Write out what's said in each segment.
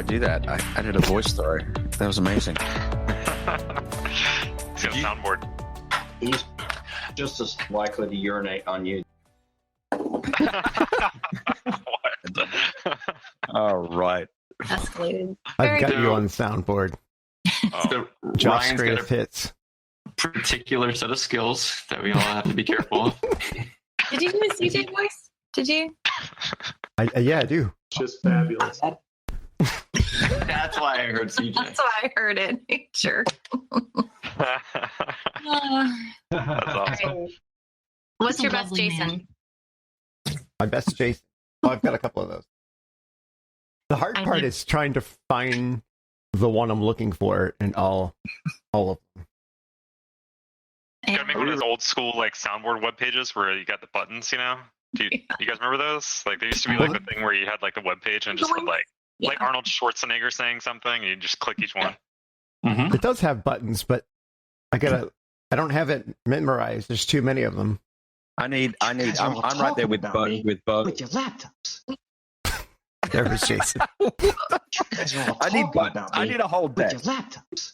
do that? I did a voice throw. That was amazing. He's got a soundboard. He's just as likely to urinate on you. What? All right. Escalated. I've got you on soundboard. So Josh Ryan's greatest got a hits. particular set of skills that we all have to be careful of. Did you do a CJ voice? Did you? Yeah, I do. Just fabulous. That's why I heard CJ. That's why I heard it. Sure. That's awesome. What's He's a your best lovely Jason? man. My best Jason. Oh, I've got a couple of those. The hard I part need- is trying to find the one I'm looking for in all of them. You gotta make one of those old school like soundboard web pages where you got the buttons, you know? Do you guys remember those? Like, there used to be like the thing where you had like the web page and just had, like Arnold Schwarzenegger saying something, and you just click each one. Mm-hmm. It does have buttons, but I don't have it memorized. There's too many of them. I'm right there with Bo. With your laptops. There was Jason. I need buttons. I need a whole with deck. your laptops.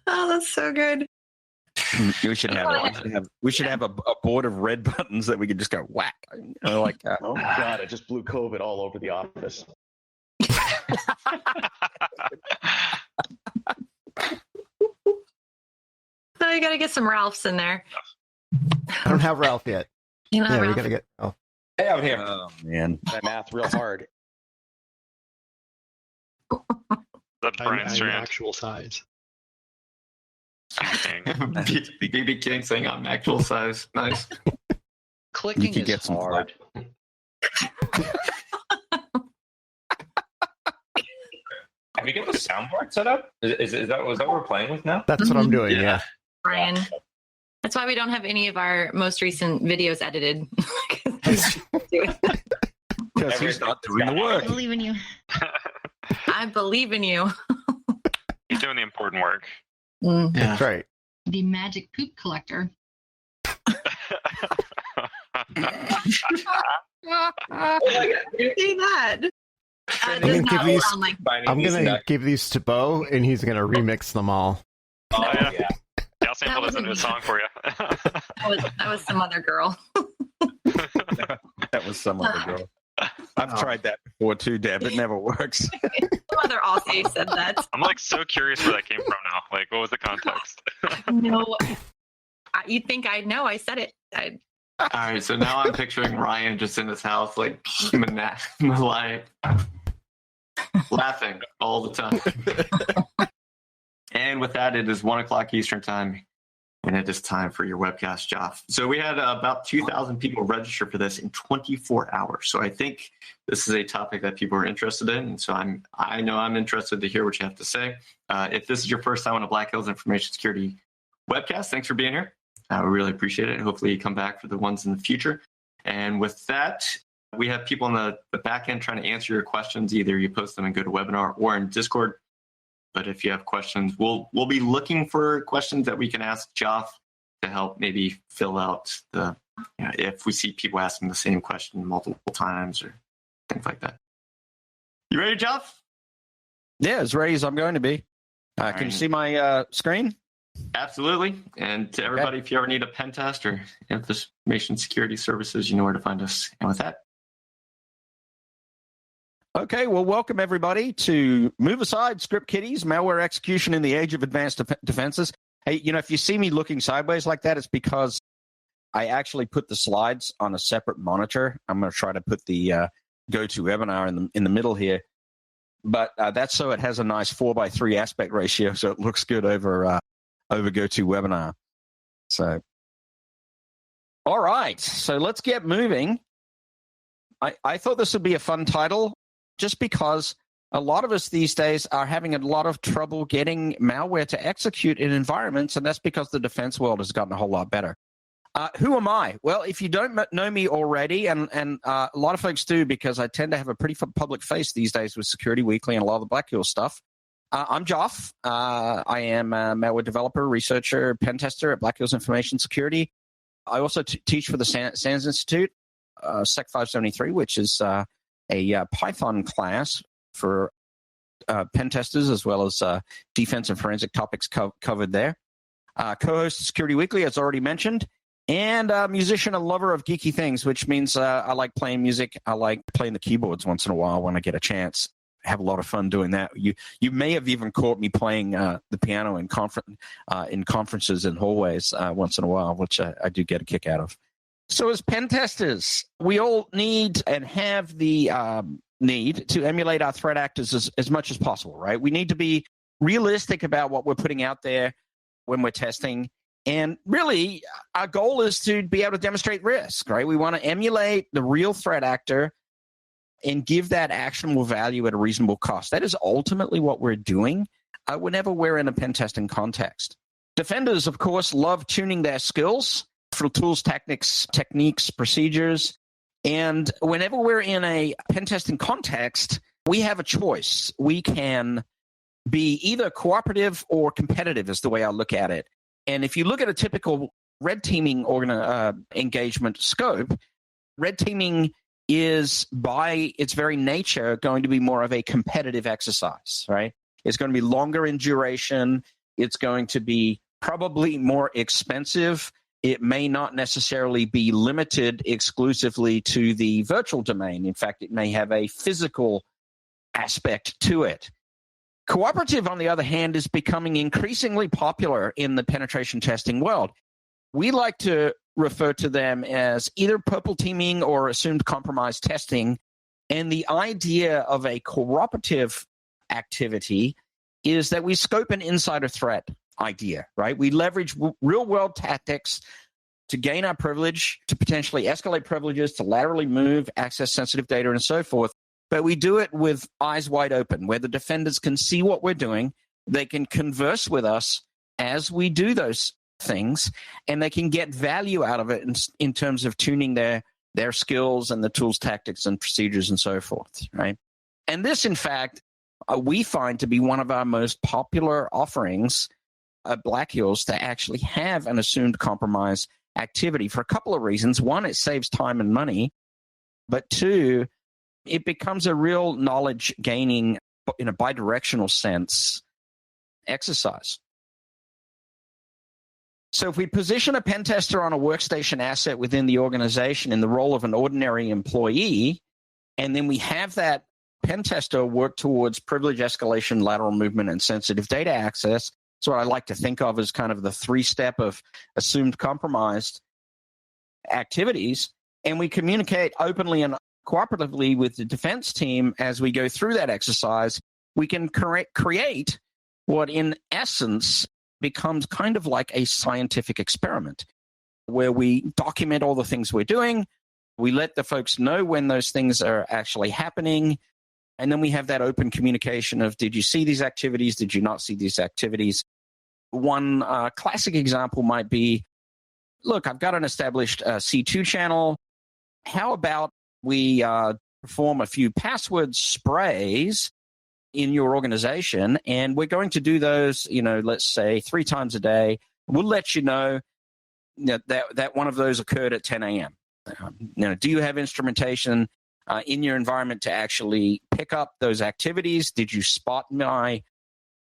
Oh, that's so good. We should have a board of red buttons that we could just go whack. Like that. Oh my god, I just blew COVID all over the office. So you got to get some Ralphs in there. I don't have Ralph yet. You know, Yeah, we Ralph. got to get. Oh, Hey, out here. Oh man. That math real hard. That's Brian I'm Strand. actual size. BB King saying I'm actual size. Nice. Clicking You could is get some hard. Have you got the soundboard set up? Was that what we're playing with now? that's what I'm doing. Yeah. Brian. That's why we don't have any of our most recent videos edited. Because he's not doing the work. I believe in you. I believe in you. He's doing the important work. Mm. That's right. The magic poop collector. See that? I'm Does gonna not give these. sound like I'm gonna give these to Bo, and he's gonna remix them all. Oh, yeah. Yeah. Yeah, I'll sample this into a song for you. that was some other girl. That was some other girl. I've tried that before too, Deb. It never works. Some other Aussie said that. I'm like so curious where that came from now. Like, what was the context? No, you'd think I'd know. I said it. All right, so now I'm picturing Ryan just in his house, like maniac, laughing all the time. And with that, it is 1:00 Eastern time, and it is time for your webcast, Joff. So we had about 2,000 people register for this in 24 hours. So I think this is a topic that people are interested in, and so I know I'm interested to hear what you have to say. If this is your first time on a Black Hills Information Security webcast, thanks for being here. We really appreciate it. Hopefully you come back for the ones in the future. And with that, we have people on the back end trying to answer your questions. Either you post them in GoToWebinar or in Discord. But if you have questions, we'll be looking for questions that we can ask Joff to help maybe fill out if we see people asking the same question multiple times or things like that. You ready, Joff? Yeah, as ready as I'm going to be. Can you see my screen? Absolutely. And to everybody, if you ever need a pen test or information security services, you know where to find us. And with that, Okay, well, welcome everybody to Move Aside, Script Kiddies, Malware Execution in the Age of Advanced Defenses. Hey, if you see me looking sideways like that, it's because I actually put the slides on a separate monitor. I'm going to try to put the GoToWebinar in the middle here. But that's so it has a nice 4:3 aspect ratio, so it looks good over GoToWebinar. So, all right, so let's get moving. I thought this would be a fun title, just because a lot of us these days are having a lot of trouble getting malware to execute in environments, and that's because the defense world has gotten a whole lot better. Who am I? Well, if you don't know me already, and a lot of folks do, because I tend to have a pretty public face these days with Security Weekly and a lot of the Black Hills stuff. I'm Joff. I am a malware developer, researcher, pen tester at Black Hills Information Security. I also teach for the SANS Institute. Sec 573, which is a Python class for pen testers, as well as defense and forensic topics covered there. Co-host of Security Weekly, as already mentioned, and a musician and lover of geeky things, which means I like playing music. I like playing the keyboards once in a while when I get a chance. Have a lot of fun doing that. You may have even caught me playing the piano in conferences and hallways once in a while, which I do get a kick out of. So as pen testers, we all need and have the need to emulate our threat actors as much as possible, right? We need to be realistic about what we're putting out there when we're testing. And really, our goal is to be able to demonstrate risk, right? We want to emulate the real threat actor and give that actionable value at a reasonable cost. That is ultimately what we're doing whenever we're in a pen testing context. Defenders, of course, love tuning their skills for tools, techniques, procedures. And whenever we're in a pen testing context, we have a choice. We can be either cooperative or competitive is the way I look at it. And if you look at a typical red teaming engagement scope, red teaming is by its very nature going to be more of a competitive exercise, right? It's going to be longer in duration. It's going to be probably more expensive. It may not necessarily be limited exclusively to the virtual domain. In fact, it may have a physical aspect to it. Cooperative, on the other hand, is becoming increasingly popular in the penetration testing world. We like to refer to them as either purple teaming or assumed compromise testing. And the idea of a cooperative activity is that we scope an insider threat idea, right? We leverage real-world tactics to gain our privilege, to potentially escalate privileges, to laterally move, access sensitive data, and so forth. But we do it with eyes wide open, where the defenders can see what we're doing. They can converse with us as we do those things, and they can get value out of it in terms of tuning their skills and the tools, tactics, and procedures, and so forth, right? And this, in fact, we find to be one of our most popular offerings at Black Hills to actually have an assumed compromise activity for a couple of reasons. One, it saves time and money. But two, it becomes a real knowledge gaining in a bidirectional sense exercise. So if we position a pen tester on a workstation asset within the organization in the role of an ordinary employee, and then we have that pen tester work towards privilege escalation, lateral movement, and sensitive data access, that's what I like to think of as kind of the three-step of assumed compromised activities, and we communicate openly and cooperatively with the defense team as we go through that exercise, we can create what in essence becomes kind of like a scientific experiment where we document all the things we're doing. We let the folks know when those things are actually happening. And then we have that open communication of, did you see these activities? Did you not see these activities? One classic example might be, look, I've got an established C2 channel. How about we perform a few password sprays in your organization, and we're going to do those, let's say 3 times a day. We'll let you know that one of those occurred at 10 a.m. Do you have instrumentation in your environment to actually pick up those activities? Did you spot my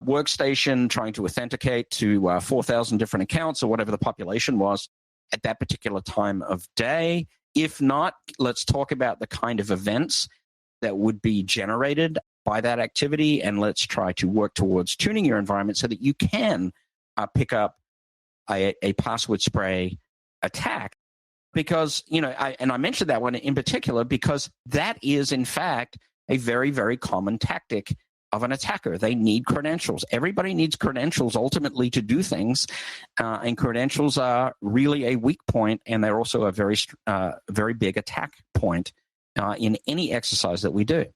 workstation trying to authenticate to 4,000 different accounts or whatever the population was at that particular time of day? If not, let's talk about the kind of events that would be generated by that activity, and let's try to work towards tuning your environment so that you can pick up a password spray attack. Because, I mentioned that one in particular because that is, in fact, a very, very common tactic of an attacker. They need credentials. Everybody needs credentials ultimately to do things, and credentials are really a weak point, and they're also a very, very big attack point in any exercise that we do.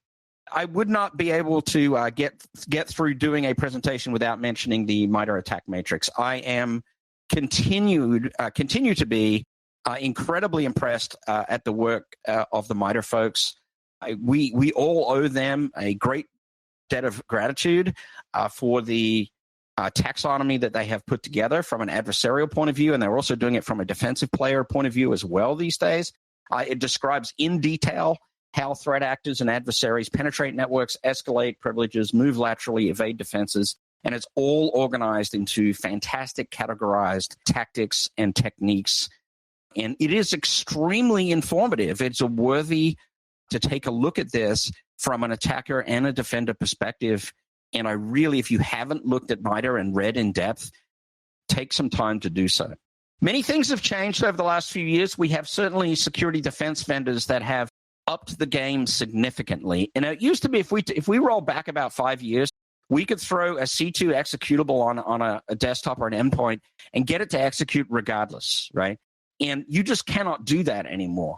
I would not be able to get through doing a presentation without mentioning the MITRE attack matrix. I am continue to be incredibly impressed at the work of the MITRE folks. We all owe them a great debt of gratitude for the taxonomy that they have put together from an adversarial point of view, and they're also doing it from a defensive player point of view as well these days. It describes in detail how threat actors and adversaries penetrate networks, escalate privileges, move laterally, evade defenses, and it's all organized into fantastic categorized tactics and techniques. And it is extremely informative. It's worthy to take a look at this from an attacker and a defender perspective. And I really, if you haven't looked at MITRE and read in depth, take some time to do so. Many things have changed over the last few years. We have certainly security defense vendors that have upped the game significantly. And it used to be, if we roll back about 5 years, we could throw a C2 executable on a desktop or an endpoint and get it to execute regardless, right? And you just cannot do that anymore.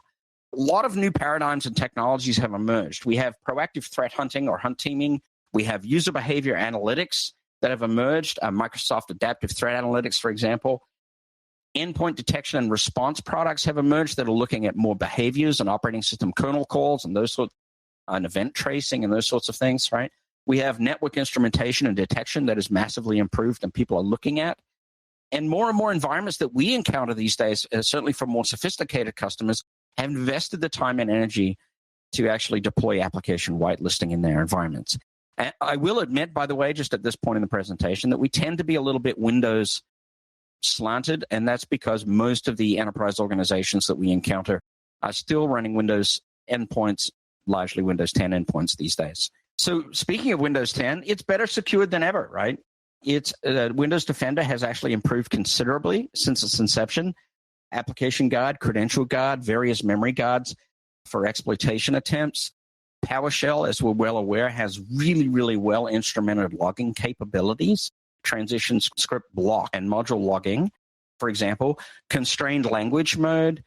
A lot of new paradigms and technologies have emerged. We have proactive threat hunting or hunt teaming. We have user behavior analytics that have emerged, Microsoft Adaptive Threat Analytics, for example. Endpoint detection and response products have emerged that are looking at more behaviors and operating system kernel calls and those sorts, and event tracing and those sorts of things, right? We have network instrumentation and detection that is massively improved and people are looking at. And more environments that we encounter these days, certainly for more sophisticated customers, have invested the time and energy to actually deploy application whitelisting in their environments. And I will admit, by the way, just at this point in the presentation, that we tend to be a little bit Windows slanted, and that's because most of the enterprise organizations that we encounter are still running Windows endpoints, largely Windows 10 endpoints these days. So speaking of Windows 10, it's better secured than ever, right? It's Windows Defender has actually improved considerably since its inception. Application Guard, Credential Guard, various memory guards for exploitation attempts. PowerShell, as we're well aware, has really, really well instrumented logging capabilities, transition script block and module logging, for example, constrained language mode,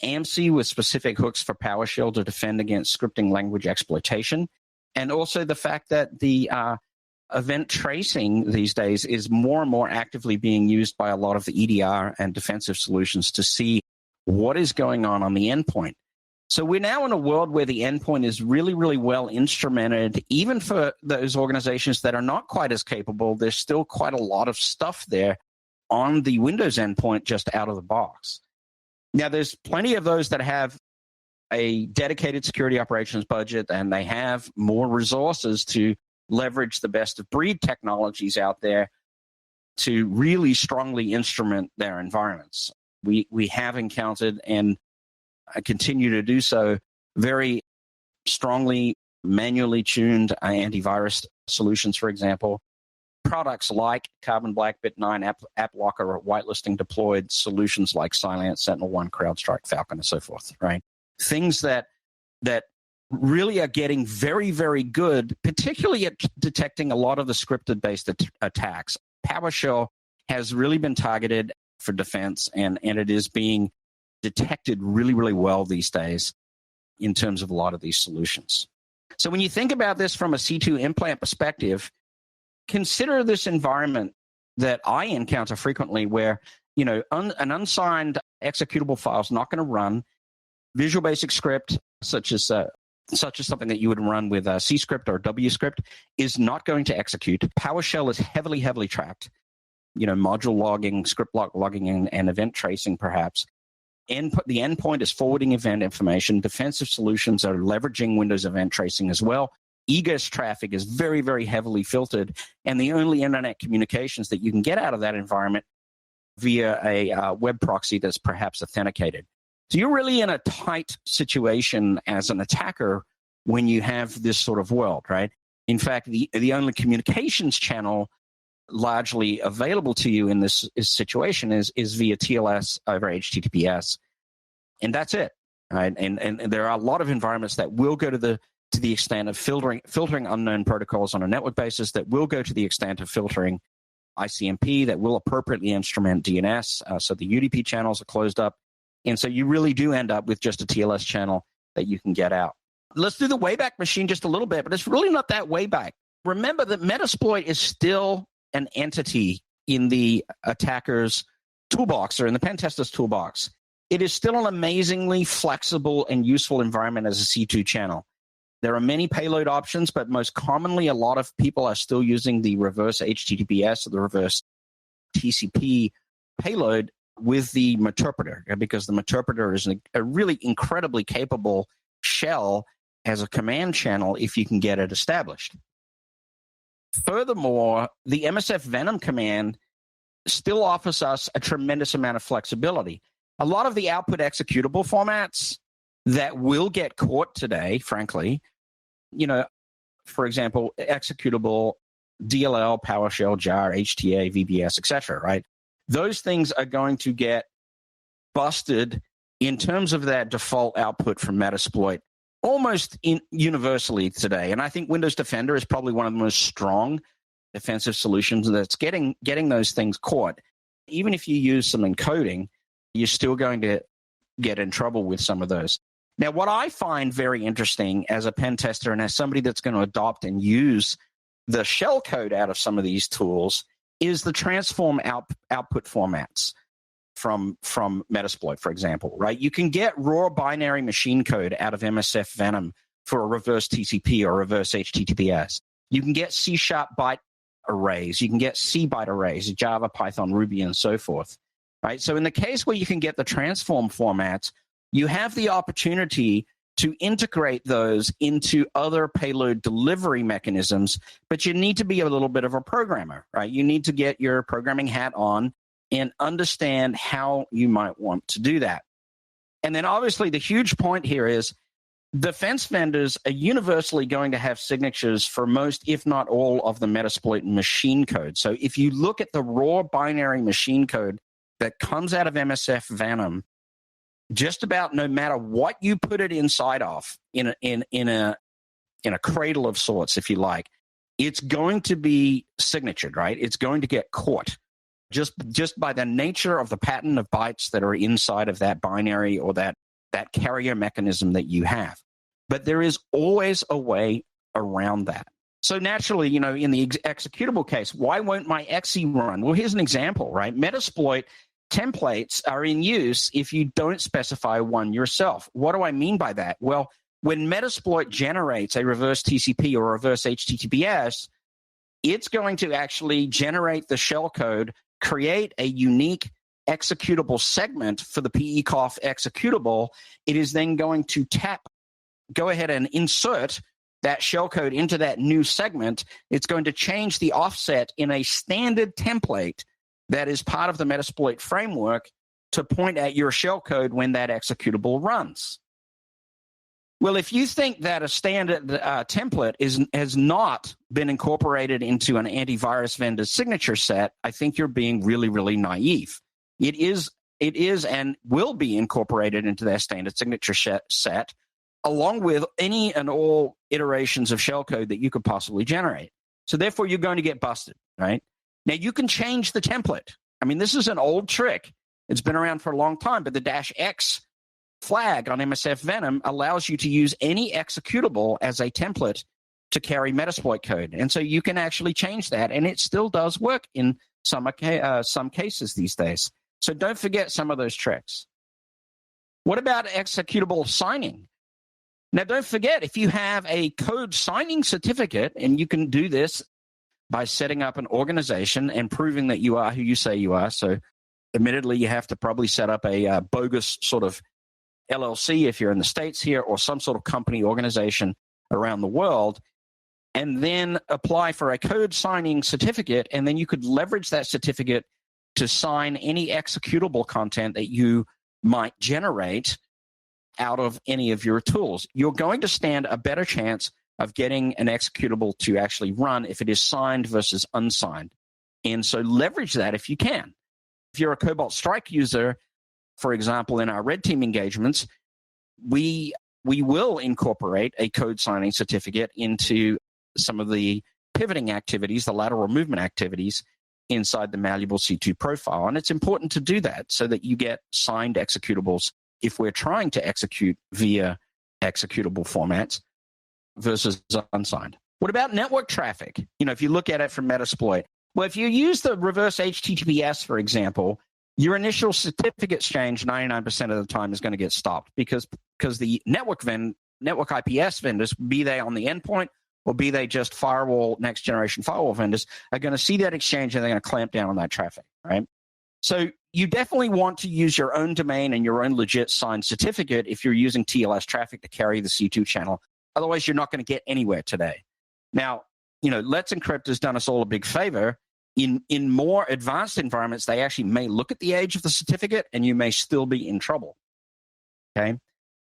AMSI with specific hooks for PowerShell to defend against scripting language exploitation, and also the fact that the event tracing these days is more and more actively being used by a lot of the EDR and defensive solutions to see what is going on the endpoint. So we're now in a world where the endpoint is really, really well instrumented. Even for those organizations that are not quite as capable, there's still quite a lot of stuff there on the Windows endpoint just out of the box. Now, there's plenty of those that have a dedicated security operations budget, and they have more resources to leverage the best of breed technologies out there to really strongly instrument their environments. We have encountered and continue to do so very strongly manually tuned antivirus solutions, for example. Products like Carbon Black, Bit9, AppLocker, or whitelisting deployed solutions like Cylance, SentinelOne, CrowdStrike, Falcon, and so forth, right? Things that really are getting very, very good, particularly at detecting a lot of the scripted-based attacks. PowerShell has really been targeted for defense, and it is being detected really, really well these days in terms of a lot of these solutions. So when you think about this from a C2 implant perspective, consider this environment that I encounter frequently where, an unsigned executable file is not going to run. Visual Basic Script, such as something that you would run with C script or W script, is not going to execute. PowerShell is heavily, heavily tracked. Module logging, script block logging, and event tracing, perhaps. The endpoint is forwarding event information. Defensive solutions are leveraging Windows event tracing as well. Egress traffic is very, very heavily filtered, and the only internet communications that you can get out of that environment via a web proxy that's perhaps authenticated. So you're really in a tight situation as an attacker when you have this sort of world, right? In fact, the only communications channel largely available to you in this situation is via TLS over HTTPS, and that's it, right? And there are a lot of environments that will go to the extent of filtering unknown protocols on a network basis, that will go to the extent of filtering ICMP, that will appropriately instrument DNS, so the UDP channels are closed up. And so you really do end up with just a TLS channel that you can get out. Let's do the Wayback Machine just a little bit, but it's really not that Wayback. Remember that Metasploit is still an entity in the attacker's toolbox or in the pen tester's toolbox. It is still an amazingly flexible and useful environment as a C2 channel. There are many payload options, but most commonly a lot of people are still using the reverse HTTPS or the reverse TCP payload with the Meterpreter, because the Meterpreter is a really incredibly capable shell as a command channel if you can get it established. Furthermore, the MSF Venom command still offers us a tremendous amount of flexibility. A lot of the output executable formats that will get caught today, frankly, for example, executable DLL, PowerShell, JAR, HTA, VBS, etc., right? Those things are going to get busted in terms of that default output from Metasploit almost universally today. And I think Windows Defender is probably one of the most strong defensive solutions that's getting those things caught. Even if you use some encoding, you're still going to get in trouble with some of those. Now, what I find very interesting as a pen tester and as somebody that's going to adopt and use the shell code out of some of these tools is the transform output formats from Metasploit, for example, right? You can get raw binary machine code out of MSF Venom for a reverse TCP or reverse HTTPS. You can get C# byte arrays. You can get C byte arrays, Java, Python, Ruby, and so forth, right? So in the case where you can get the transform formats, you have the opportunity to integrate those into other payload delivery mechanisms, but you need to be a little bit of a programmer, right? You need to get your programming hat on and understand how you might want to do that. And then obviously the huge point here is defense vendors are universally going to have signatures for most, if not all, of the Metasploit machine code. So if you look at the raw binary machine code that comes out of MSF Venom, just about no matter what you put it inside of in a cradle of sorts, if you like, it's going to be signatured, right? It's going to get caught just by the nature of the pattern of bytes that are inside of that binary or that carrier mechanism that you have. But there is always a way around that. So naturally, in the executable case, why won't my exe run? Well, here's an example, right? Metasploit templates are in use if you don't specify one yourself. What do I mean by that? Well, when Metasploit generates a reverse TCP or reverse HTTPS, it's going to actually generate the shellcode, create a unique executable segment for the PECOF executable. It is then going to go ahead and insert that shellcode into that new segment. It's going to change the offset in a standard template that is part of the Metasploit framework to point at your shellcode when that executable runs. Well, if you think that a standard template has not been incorporated into an antivirus vendor's signature set, I think you're being really, really naive. It is and will be incorporated into their standard signature set, along with any and all iterations of shellcode that you could possibly generate. So therefore, you're going to get busted, right? Now, you can change the template. I mean, this is an old trick. It's been around for a long time, but the -X flag on MSF Venom allows you to use any executable as a template to carry Metasploit code. And so you can actually change that, and it still does work in some cases these days. So don't forget some of those tricks. What about executable signing? Now, don't forget, if you have a code signing certificate, and you can do this by setting up an organization and proving that you are who you say you are. So admittedly, you have to probably set up a bogus sort of LLC if you're in the States here, or some sort of company organization around the world, and then apply for a code signing certificate, and then you could leverage that certificate to sign any executable content that you might generate out of any of your tools. You're going to stand a better chance of getting an executable to actually run if it is signed versus unsigned. And so leverage that if you can. If you're a Cobalt Strike user, for example, in our red team engagements, we will incorporate a code signing certificate into some of the pivoting activities, the lateral movement activities inside the malleable C2 profile. And it's important to do that so that you get signed executables if we're trying to execute via executable formats versus unsigned. What about network traffic? If you look at it from Metasploit, well, if you use the reverse HTTPS, for example, your initial certificate exchange 99% of the time is going to get stopped because the network IPS vendors, be they on the endpoint or be they just next generation firewall vendors, are going to see that exchange and they're going to clamp down on that traffic, right? So you definitely want to use your own domain and your own legit signed certificate if you're using TLS traffic to carry the C2 channel. Otherwise, you're not going to get anywhere today. Now, Let's Encrypt has done us all a big favor. In more advanced environments, they actually may look at the age of the certificate and you may still be in trouble. Okay.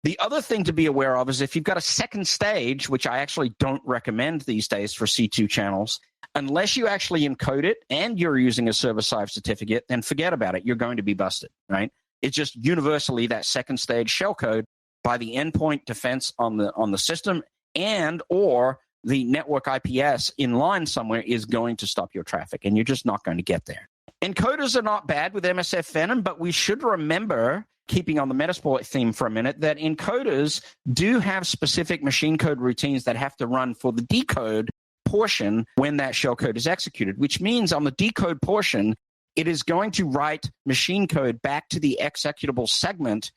The other thing to be aware of is if you've got a second stage, which I actually don't recommend these days for C2 channels, unless you actually encode it and you're using a server-side certificate, then forget about it. You're going to be busted, right? It's just universally that second stage shellcode by the endpoint defense on the system and or the network IPS in line somewhere is going to stop your traffic, and you're just not going to get there. Encoders are not bad with MSF Venom, but we should remember, keeping on the Metasploit theme for a minute, that encoders do have specific machine code routines that have to run for the decode portion when that shellcode is executed, which means on the decode portion, it is going to write machine code back to the executable segment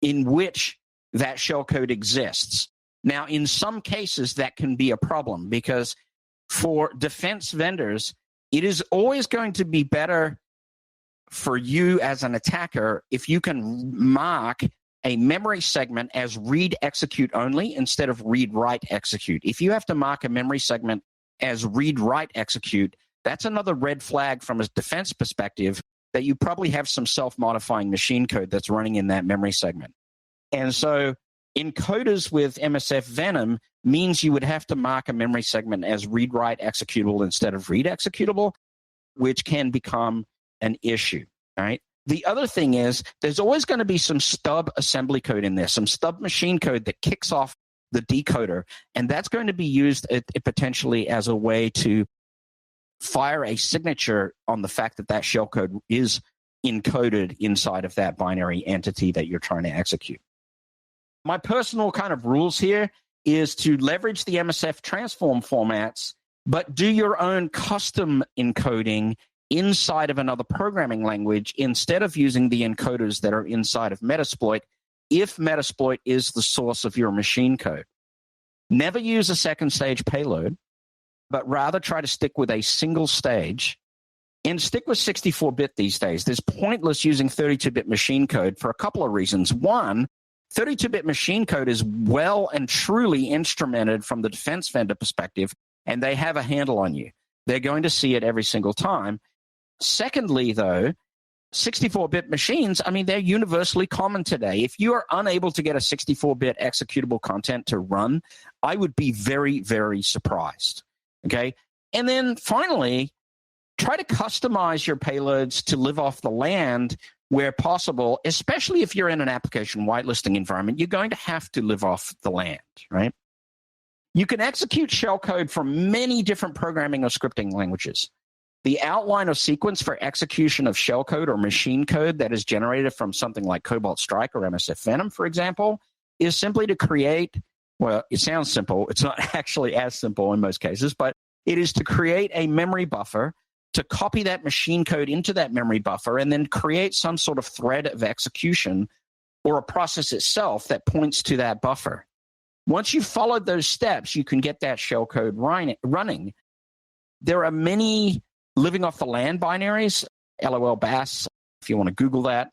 in which that shellcode exists. Now, in some cases, that can be a problem because for defense vendors, it is always going to be better for you as an attacker if you can mark a memory segment as read execute only instead of read write execute. If you have to mark a memory segment as read write execute, that's another red flag from a defense perspective that you probably have some self-modifying machine code that's running in that memory segment. And so encoders with MSF Venom means you would have to mark a memory segment as read-write executable instead of read executable, which can become an issue, right? The other thing is there's always going to be some stub assembly code in there, some stub machine code that kicks off the decoder, and that's going to be used potentially as a way to fire a signature on the fact that that shellcode is encoded inside of that binary entity that you're trying to execute. My personal kind of rules here is to leverage the MSF transform formats, but do your own custom encoding inside of another programming language instead of using the encoders that are inside of Metasploit if Metasploit is the source of your machine code. Never use a second stage payload, but rather try to stick with a single stage and stick with 64-bit these days. It's pointless using 32-bit machine code for a couple of reasons. One, 32-bit machine code is well and truly instrumented from the defense vendor perspective, and they have a handle on you. They're going to see it every single time. Secondly, though, 64-bit machines, they're universally common today. If you are unable to get a 64-bit executable content to run, I would be very, very surprised. Okay? And then finally, try to customize your payloads to live off the land where possible, especially if you're in an application whitelisting environment. You're going to have to live off the land, right? You can execute shellcode from many different programming or scripting languages. The outline or sequence for execution of shellcode or machine code that is generated from something like Cobalt Strike or MSF Venom, for example, is simply to create, well, it sounds simple. It's not actually as simple in most cases, but it is to create a memory buffer, to copy that machine code into that memory buffer, and then create some sort of thread of execution or a process itself that points to that buffer. Once you've followed those steps, you can get that shellcode running. There are many living off the land binaries, LOL BAS, if you want to Google that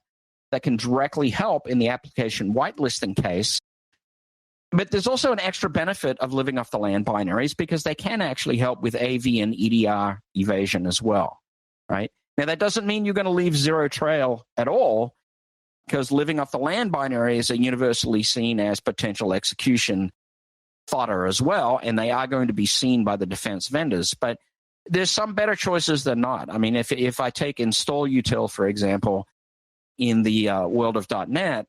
can directly help in the application whitelisting case. But there's also an extra benefit of living off the land binaries because they can actually help with AV and EDR evasion as well, right? Now, that doesn't mean you're going to leave zero trail at all, because living off the land binaries are universally seen as potential execution fodder as well, and they are going to be seen by the defense vendors. But there's some better choices than not. If I take install util, for example, in the world of .NET,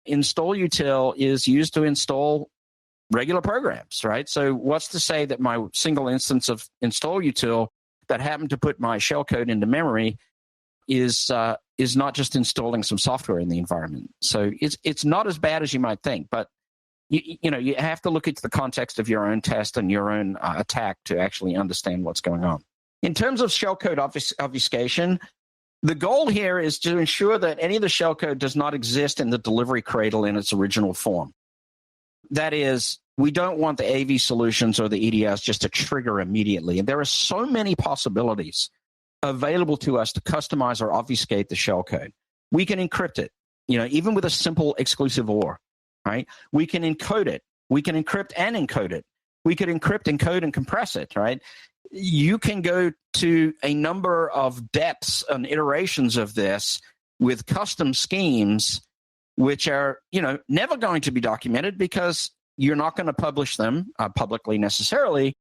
install util is used to install regular programs, right? So what's to say that my single instance of install util that happened to put my shellcode into memory is not just installing some software in the environment? So it's not as bad as you might think, but you have to look into the context of your own test and your own attack to actually understand what's going on. In terms of shellcode obfuscation, the goal here is to ensure that any of the shellcode does not exist in the delivery cradle in its original form. That is, we don't want the AV solutions or the EDRs just to trigger immediately. And there are so many possibilities available to us to customize or obfuscate the shellcode. We can encrypt it, even with a simple exclusive OR, right? We can encode it. We can encrypt and encode it. We could encrypt, encode, and compress it, right? You can go to a number of depths and iterations of this with custom schemes, which are, never going to be documented because you're not going to publish them publicly necessarily,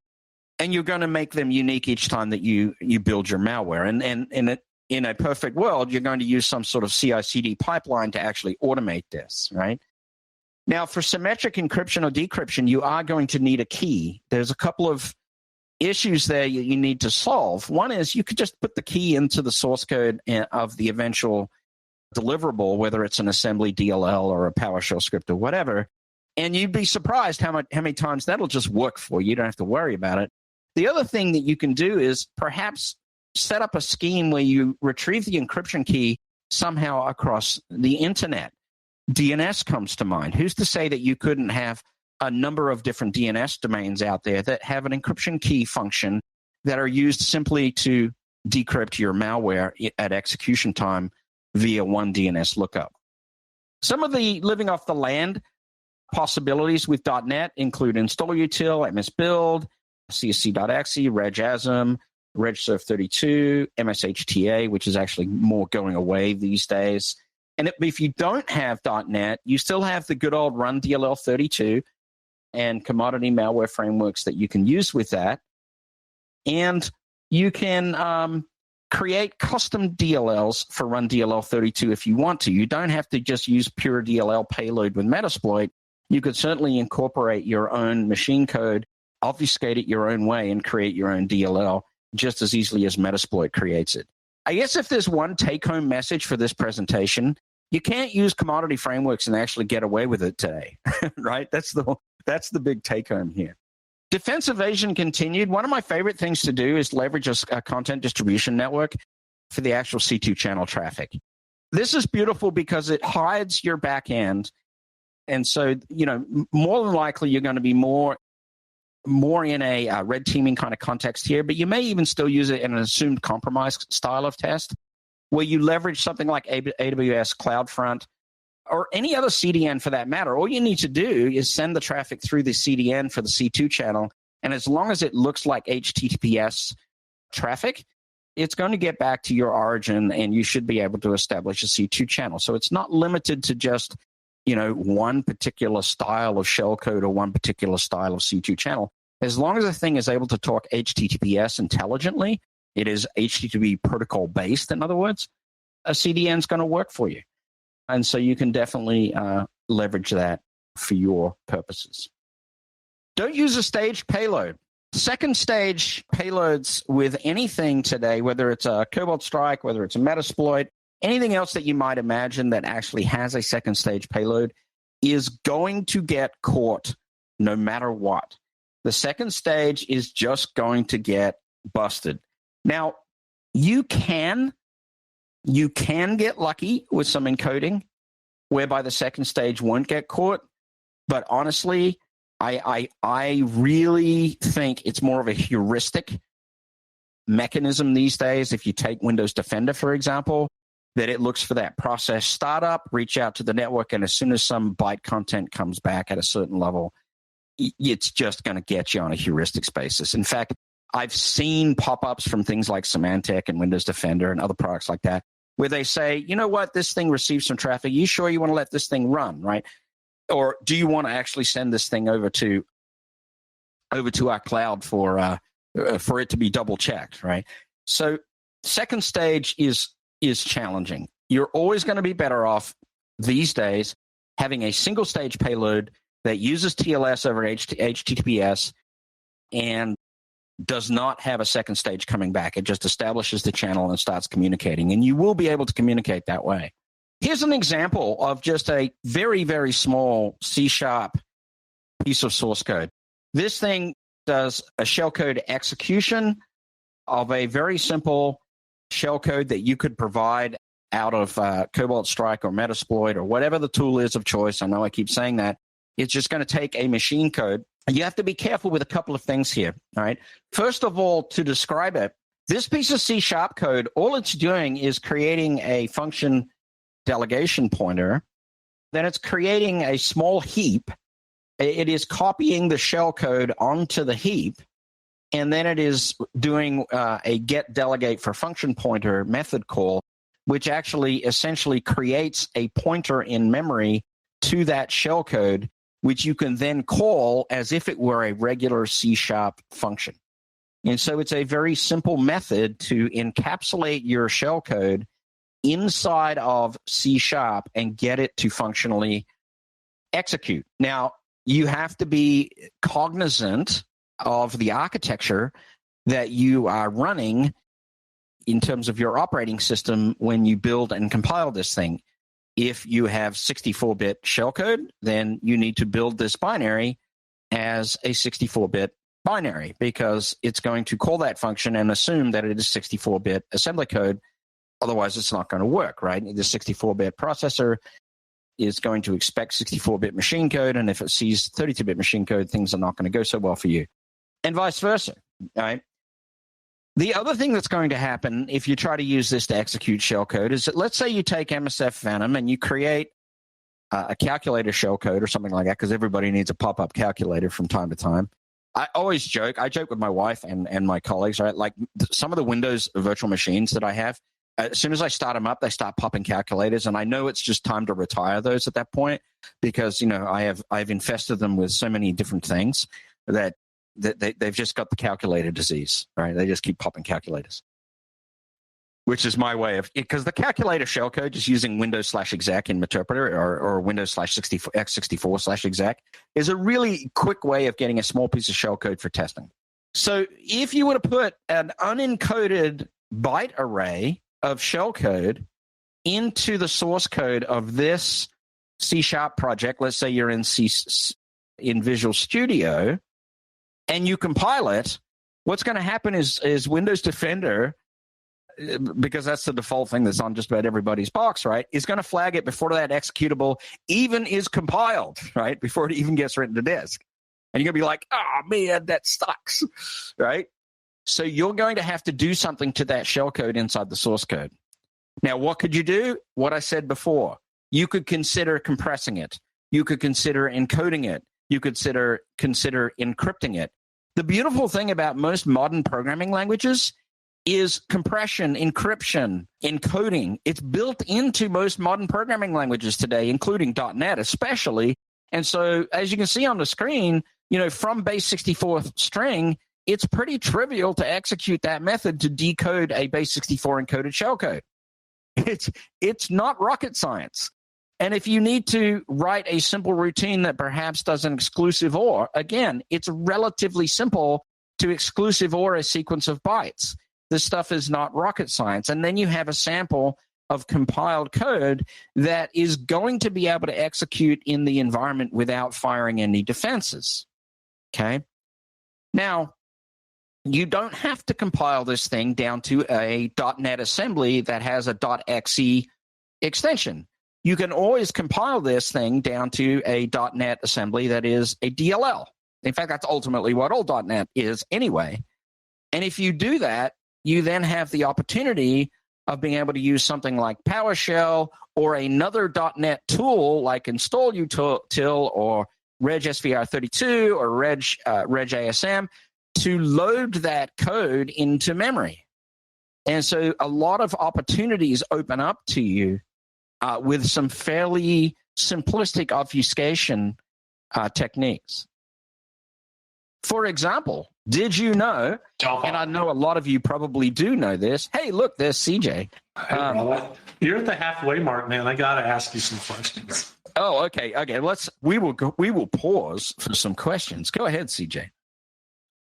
and you're going to make them unique each time that you build your malware. And in a perfect world, you're going to use some sort of CI/CD pipeline to actually automate this, right? Now, for symmetric encryption or decryption, you are going to need a key. There's a couple of issues there you need to solve. One is you could just put the key into the source code of the eventual deliverable, whether it's an assembly DLL or a PowerShell script or whatever, and you'd be surprised how many times that'll just work for you. You don't have to worry about it. The other thing that you can do is perhaps set up a scheme where you retrieve the encryption key somehow across the internet. DNS comes to mind. Who's to say that you couldn't have a number of different DNS domains out there that have an encryption key function that are used simply to decrypt your malware at execution time via one DNS lookup? Some of the living off the land possibilities with .NET include install-util, msbuild, csc.exe, regasm, regsurf32, mshta, which is actually more going away these days. And if you don't have .NET, you still have the good old run DLL32 and commodity malware frameworks that you can use with that. And you can create custom DLLs for run DLL32 if you want to. You don't have to just use pure DLL payload with Metasploit. You could certainly incorporate your own machine code, obfuscate it your own way, and create your own DLL just as easily as Metasploit creates it. I guess if there's one take-home message for this presentation, you can't use commodity frameworks and actually get away with it today, right? That's the big take-home here. Defense evasion continued. One of my favorite things to do is leverage a content distribution network for the actual C2 channel traffic. This is beautiful because it hides your back end. And so, more than likely, you're going to be more in a red teaming kind of context here, but you may even still use it in an assumed compromise style of test where you leverage something like AWS CloudFront or any other CDN for that matter. All you need to do is send the traffic through the CDN for the C2 channel, and as long as it looks like HTTPS traffic, it's going to get back to your origin, and you should be able to establish a C2 channel. So it's not limited to just one particular style of shellcode or one particular style of C2 channel. As long as the thing is able to talk HTTPS intelligently, it is HTTP protocol based, in other words, a CDN is going to work for you. And so you can definitely leverage that for your purposes. Don't use a staged payload. Second stage payloads with anything today, whether it's a Cobalt Strike, whether it's a Metasploit, anything else that you might imagine that actually has a second stage payload is going to get caught no matter what. The second stage is just going to get busted. Now, you can get lucky with some encoding whereby the second stage won't get caught, but honestly, I really think it's more of a heuristic mechanism these days. If you take Windows Defender, for example, that it looks for that process startup, reach out to the network, and as soon as some byte content comes back at a certain level, it's just going to get you on a heuristics basis. In fact, I've seen pop-ups from things like Symantec and Windows Defender and other products like that, where they say, you know what, this thing receives some traffic. You sure you want to let this thing run, right? Or do you want to actually send this thing over to our cloud for it to be double checked, right? So second stage is challenging. You're always going to be better off these days having a single stage payload that uses TLS over HTTPS and does not have a second stage coming back. It just establishes the channel and starts communicating, and you will be able to communicate that way. Here's an example of just a very, very small C# piece of source code. This thing does a shellcode execution of a very simple shellcode that you could provide out of Cobalt Strike or Metasploit or whatever the tool is of choice. I know I keep saying that. It's just going to take a machine code. You have to be careful with a couple of things here, all right? First of all, to describe it, This piece of C# code, all it's doing is creating a function delegation pointer. Then it's creating a small heap. It is copying the shell code onto the heap. And then it is doing a get delegate for function pointer method call, which actually essentially creates a pointer in memory to that shell code, which you can then call as if it were a regular C# function. And so it's a very simple method to encapsulate your shell code inside of C# and get it to functionally execute. Now, you have to be cognizant of the architecture that you are running in terms of your operating system when you build and compile this thing. If you have 64-bit shellcode, then you need to build this binary as a 64-bit binary, because it's going to call that function and assume that it is 64-bit assembly code. Otherwise, it's not going to work, right? The 64-bit processor is going to expect 64-bit machine code, and if it sees 32-bit machine code, things are not going to go so well for you, and vice versa, right? The other thing that's going to happen if you try to use this to execute shellcode is that, let's say you take MSF Venom and you create a calculator shellcode or something like that, because everybody needs a pop-up calculator from time to time. I always joke. I joke with my wife and my colleagues, right? Like some of the Windows virtual machines that I have, as soon as I start them up, they start popping calculators, and I know it's just time to retire those at that point, because I've infested them with so many different things that they've just got the calculator disease, right? They just keep popping calculators, which is my way of, because the calculator shellcode, just using Windows/exec in Meterpreter or Windows/x64/exec, is a really quick way of getting a small piece of shellcode for testing. So if you were to put an unencoded byte array of shellcode into the source code of this C# project, let's say you're in Visual Studio, and you compile it, what's going to happen is Windows Defender, because that's the default thing that's on just about everybody's box, right, is going to flag it before that executable even is compiled, right, before it even gets written to disk. And you're going to be like, oh, man, that sucks, right? So you're going to have to do something to that shellcode inside the source code. Now, what could you do? What I said before. You could consider compressing it. You could consider encoding it. You could consider encrypting it. The beautiful thing about most modern programming languages is compression, encryption, encoding. It's built into most modern programming languages today, including .NET especially. And so, as you can see on the screen, from base 64 string, it's pretty trivial to execute that method to decode a base 64 encoded shellcode. It's not rocket science. And if you need to write a simple routine that perhaps does an exclusive OR, again, it's relatively simple to exclusive OR a sequence of bytes. This stuff is not rocket science. And then you have a sample of compiled code that is going to be able to execute in the environment without firing any defenses. Okay? Now, you don't have to compile this thing down to a .NET assembly that has a .exe extension. You can always compile this thing down to a .NET assembly that is a DLL. In fact, that's ultimately what all .NET is anyway. And if you do that, you then have the opportunity of being able to use something like PowerShell or another .NET tool like InstallUtil or RegSVR32 or RegASM to load that code into memory. And so a lot of opportunities open up to you with some fairly simplistic obfuscation techniques. For example, did you know, and I know a lot of you probably do know this, hey, look, there's CJ. You're at the halfway mark, man. I got to ask you some questions. Oh, okay. We will pause for some questions. Go ahead, CJ.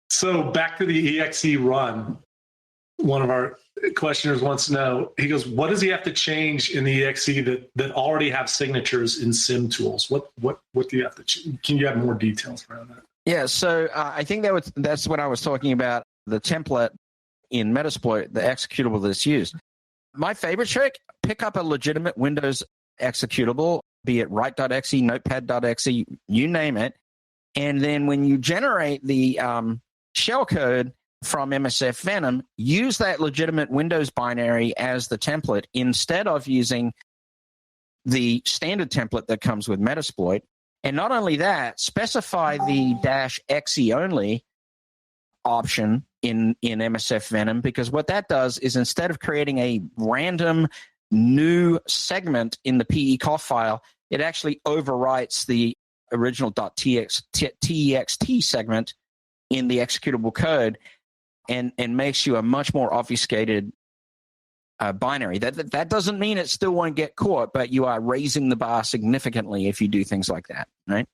So back to the EXE run, one of our questioners wants to know, he goes, what does he have to change in the EXE that already have signatures in sim tools? What do you have to change? Can you have more details around that? Yeah, so I think that's what I was talking about, the template in Metasploit, the executable that's used. My favorite trick, pick up a legitimate Windows executable, be it write.exe, notepad.exe, you name it, and then when you generate the shellcode, from MSF Venom, use that legitimate Windows binary as the template instead of using the standard template that comes with Metasploit. And not only that, specify the -exe only option in MSF Venom, because what that does is instead of creating a random new segment in the PECOF file, it actually overwrites the original .text segment in the executable code and makes you a much more obfuscated binary. That doesn't mean it still won't get caught, but you are raising the bar significantly if you do things like that, right?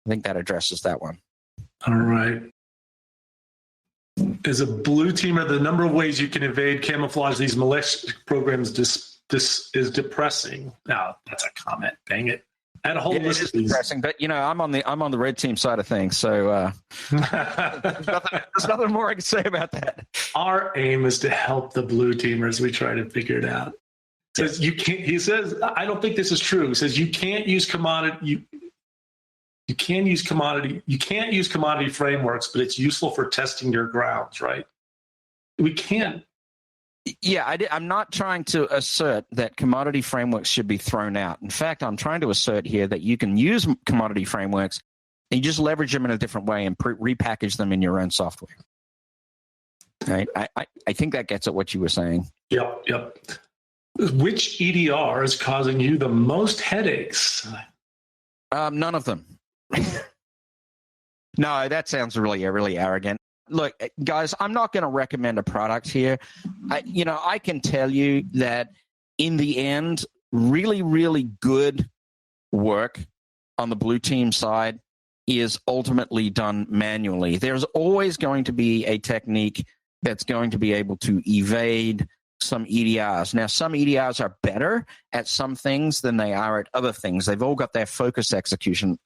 I think that addresses that one. All right. As a blue teamer, the number of ways you can evade camouflage these malicious programs this is depressing. Now, that's a comment. Dang it. I had a whole list of these. Depressing, but I'm on the red team side of things, so there's nothing more I can say about that. Our aim is to help the blue teamers. We try to figure it out. Says you can't. He says, I don't think this is true. He says you can't use commodity. You can't use commodity frameworks, but it's useful for testing your grounds, right? We can't. Yeah, I'm not trying to assert that commodity frameworks should be thrown out. In fact, I'm trying to assert here that you can use commodity frameworks and you just leverage them in a different way and repackage them in your own software. Right? I think that gets at what you were saying. Yep. Which EDR is causing you the most headaches? None of them. No, that sounds really arrogant. Look, guys, I'm not going to recommend a product here. I can tell you that in the end, really, really good work on the blue team side is ultimately done manually. There's always going to be a technique that's going to be able to evade some EDRs. Now, some EDRs are better at some things than they are at other things. They've all got their focus execution,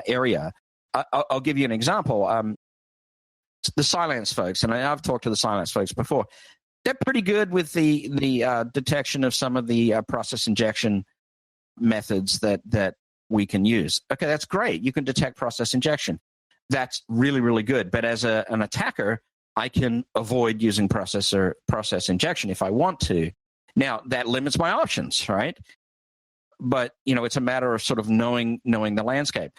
area. I'll give you an example. The Silence folks, and I've talked to the Silence folks before, they're pretty good with the detection of some of the process injection methods that we can use. Okay, that's great. You can detect process injection. That's really, really good. But as an attacker, I can avoid using process injection if I want to. Now, that limits my options, right? But, it's a matter of sort of knowing the landscape.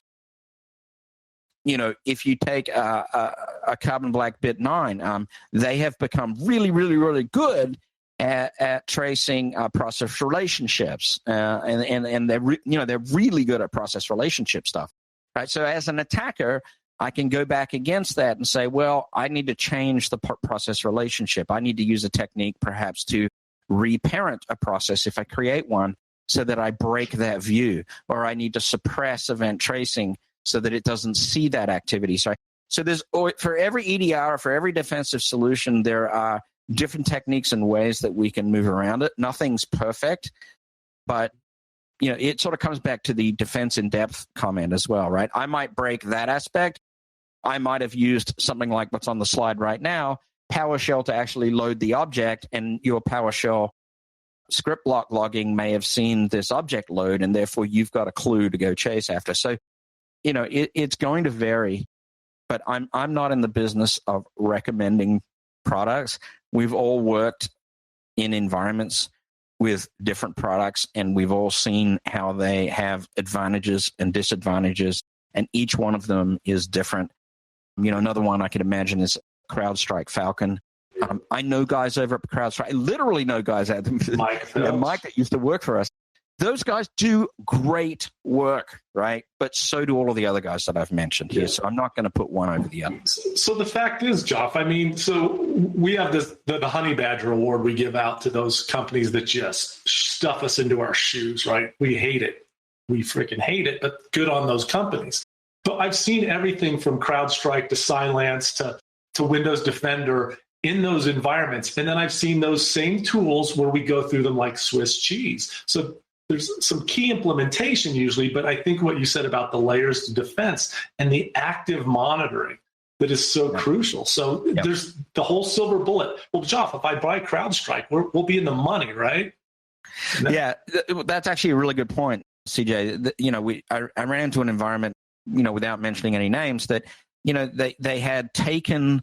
If you take a Carbon Black Bit 9, they have become really, really, really good at tracing process relationships, and they're really good at process relationship stuff, right? So as an attacker, I can go back against that and say, well, I need to change the process relationship. I need to use a technique perhaps to reparent a process if I create one so that I break that view, or I need to suppress event tracing so that it doesn't see that activity. So there's, for every EDR, for every defensive solution, there are different techniques and ways that we can move around it. Nothing's perfect, but it sort of comes back to the defense in depth comment as well, right? I might break that aspect. I might have used something like what's on the slide right now, PowerShell, to actually load the object, and your PowerShell script block logging may have seen this object load, and therefore you've got a clue to go chase after. So it's going to vary, but I'm not in the business of recommending products. We've all worked in environments with different products, and we've all seen how they have advantages and disadvantages, and each one of them is different. Another one I could imagine is CrowdStrike Falcon. I know guys over at CrowdStrike. I literally know guys at them. Mike that used to work for us. Those guys do great work, right? But so do all of the other guys that I've mentioned here. So I'm not going to put one over the other. So the fact is, Joff, so we have the Honey Badger Award we give out to those companies that just stuff us into our shoes, right? We hate it. We freaking hate it, but good on those companies. But I've seen everything from CrowdStrike to Cylance to Windows Defender in those environments. And then I've seen those same tools where we go through them like Swiss cheese. So there's some key implementation usually, but I think what you said about the layers to defense and the active monitoring that is so crucial. So there's the whole silver bullet. Well, Joff, if I buy CrowdStrike, we'll be in the money, right? Yeah, that's actually a really good point, CJ. I ran into an environment, without mentioning any names, that they had taken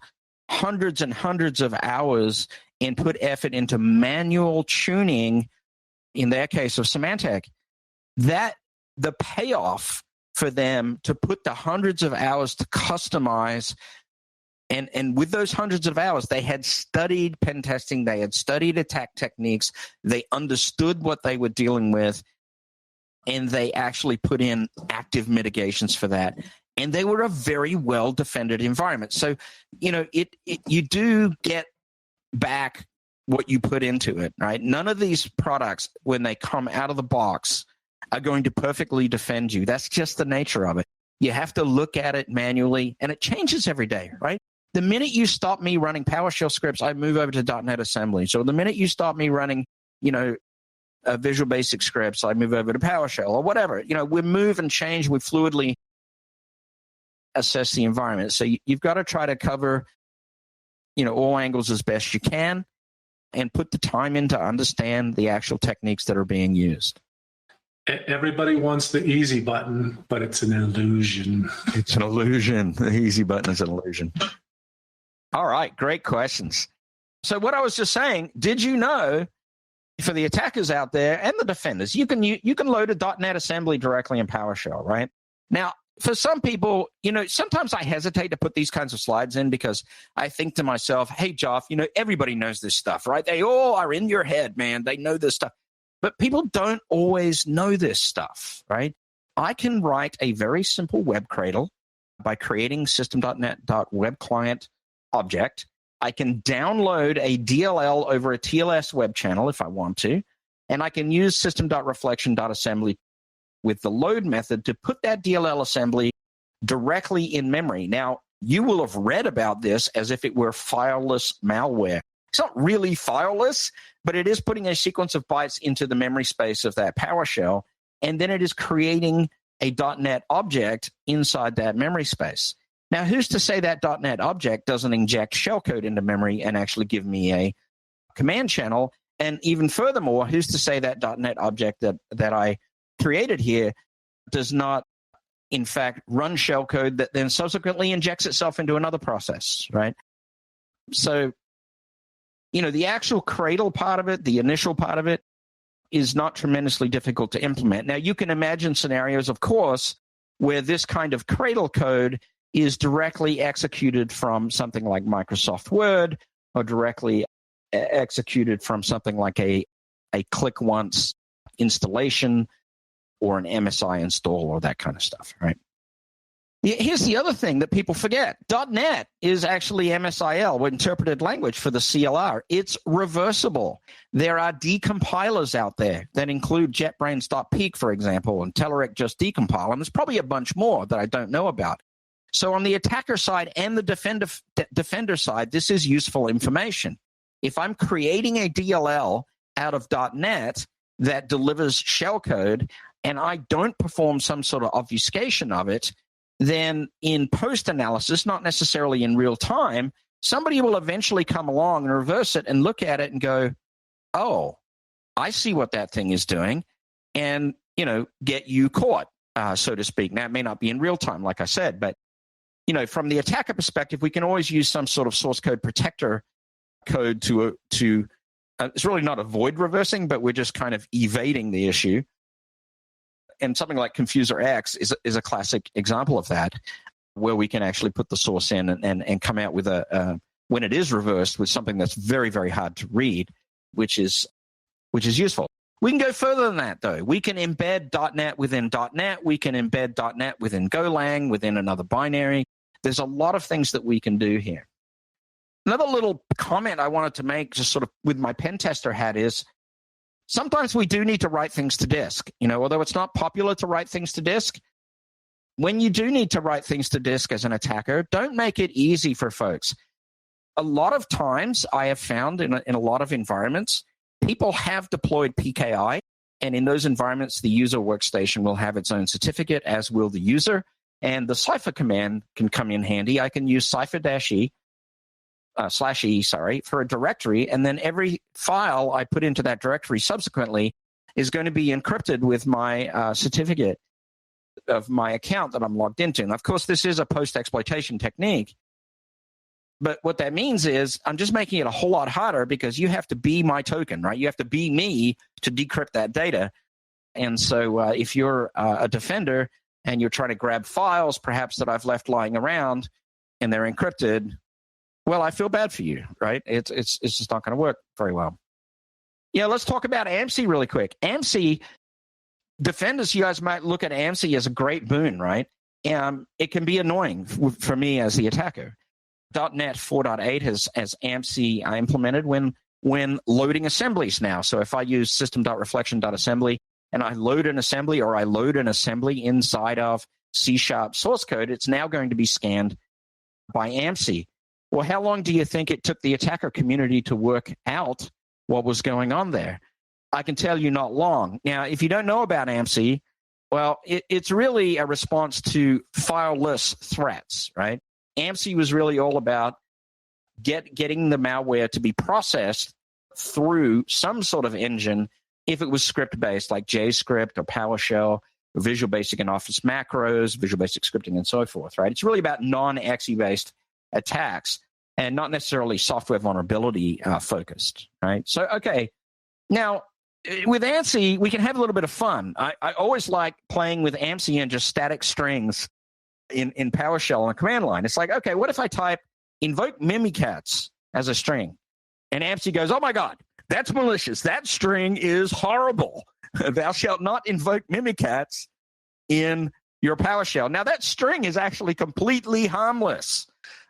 hundreds and hundreds of hours and put effort into manual tuning, in their case of Symantec, that the payoff for them to put the hundreds of hours to customize, and with those hundreds of hours, they had studied pen testing, they had studied attack techniques, they understood what they were dealing with, and they actually put in active mitigations for that. And they were a very well defended environment. So, you do get back what you put into it, right? None of these products, when they come out of the box, are going to perfectly defend you. That's just the nature of it. You have to look at it manually, and it changes every day, right? The minute you stop me running PowerShell scripts, I move over to .NET Assembly. So the minute you stop me running, Visual Basic scripts, I move over to PowerShell or whatever. We move and change. We fluidly assess the environment. So you've got to try to cover, all angles as best you can, and put the time in to understand the actual techniques that are being used. Everybody wants the easy button, but it's an illusion. It's an illusion. The easy button is an illusion. All right, great questions. So what I was just saying, did you know, for the attackers out there and the defenders, you can load a .NET assembly directly in PowerShell, right? Now, for some people, sometimes I hesitate to put these kinds of slides in because I think to myself, hey, Joff, everybody knows this stuff, right? They all are in your head, man. They know this stuff. But people don't always know this stuff, right? I can write a very simple web cradle by creating system.net.webClient object. I can download a DLL over a TLS web channel if I want to, and I can use system.reflection.assembly with the load method to put that DLL assembly directly in memory. Now, you will have read about this as if it were fileless malware. It's not really fileless, but it is putting a sequence of bytes into the memory space of that PowerShell, and then it is creating a .NET object inside that memory space. Now, who's to say that .NET object doesn't inject shellcode into memory and actually give me a command channel? And even furthermore, who's to say that .NET object that I created here does not, in fact, run shellcode that then subsequently injects itself into another process, right? So, the actual cradle part of it, the initial part of it, is not tremendously difficult to implement. Now, you can imagine scenarios, of course, where this kind of cradle code is directly executed from something like Microsoft Word or directly executed from something like a click once installation or an MSI install or that kind of stuff, right? Here's the other thing that people forget. .NET is actually MSIL, or interpreted language for the CLR. It's reversible. There are decompilers out there that include JetBrains.peak, for example, and Telerik just decompile, and there's probably a bunch more that I don't know about. So on the attacker side and the defender side, this is useful information. If I'm creating a DLL out of .NET that delivers shellcode and I don't perform some sort of obfuscation of it, then in post-analysis, not necessarily in real time, somebody will eventually come along and reverse it and look at it and go, oh, I see what that thing is doing, and, get you caught, so to speak. Now, it may not be in real time, like I said, but, from the attacker perspective, we can always use some sort of source code protector code to it's really not avoid reversing, but we're just kind of evading the issue. And something like Confuser X is a classic example of that, where we can actually put the source in and come out with when it is reversed, with something that's very, very hard to read, which is useful. We can go further than that, though. We can embed .NET within .NET. We can embed .NET within Golang, within another binary. There's a lot of things that we can do here. Another little comment I wanted to make, just sort of with my pen tester hat, is sometimes we do need to write things to disk. Although it's not popular to write things to disk, when you do need to write things to disk as an attacker, don't make it easy for folks. A lot of times I have found in a lot of environments, people have deployed PKI, and in those environments, the user workstation will have its own certificate, as will the user, and the cipher command can come in handy. I can use cipher-/e, for a directory, and then every file I put into that directory subsequently is going to be encrypted with my certificate. of my account that I'm logged into. And of course, this is a post-exploitation technique. But what that means is I'm just making it a whole lot harder because you have to be my token, right? You have to be me to decrypt that data. And so if you're a defender and you're trying to grab files, perhaps that I've left lying around and they're encrypted, well, I feel bad for you, right? It's just not going to work very well. Yeah, let's talk about AMSI really quick. AMSI, defenders, you guys might look at AMSI as a great boon, right? It can be annoying for me as the attacker. .NET 4.8 has AMSI implemented when loading assemblies now. So if I use system.reflection.assembly and I load an assembly or I load an assembly inside of C# source code, it's now going to be scanned by AMSI. Well, how long do you think it took the attacker community to work out what was going on there? I can tell you not long. Now, if you don't know about AMSI, well, it's really a response to fileless threats, right? AMSI was really all about getting the malware to be processed through some sort of engine if it was script-based, like JScript or PowerShell, or Visual Basic and Office macros, Visual Basic scripting, and so forth, right? It's really about non-AXI-based attacks and not necessarily software vulnerability focused, right? So, okay, now, with AMSI, we can have a little bit of fun. I always like playing with AMSI and just static strings in PowerShell on a command line. It's like, okay, what if I type invoke Mimikatz as a string? And AMSI goes, oh my God, that's malicious. That string is horrible. Thou shalt not invoke Mimikatz in your PowerShell. Now, that string is actually completely harmless,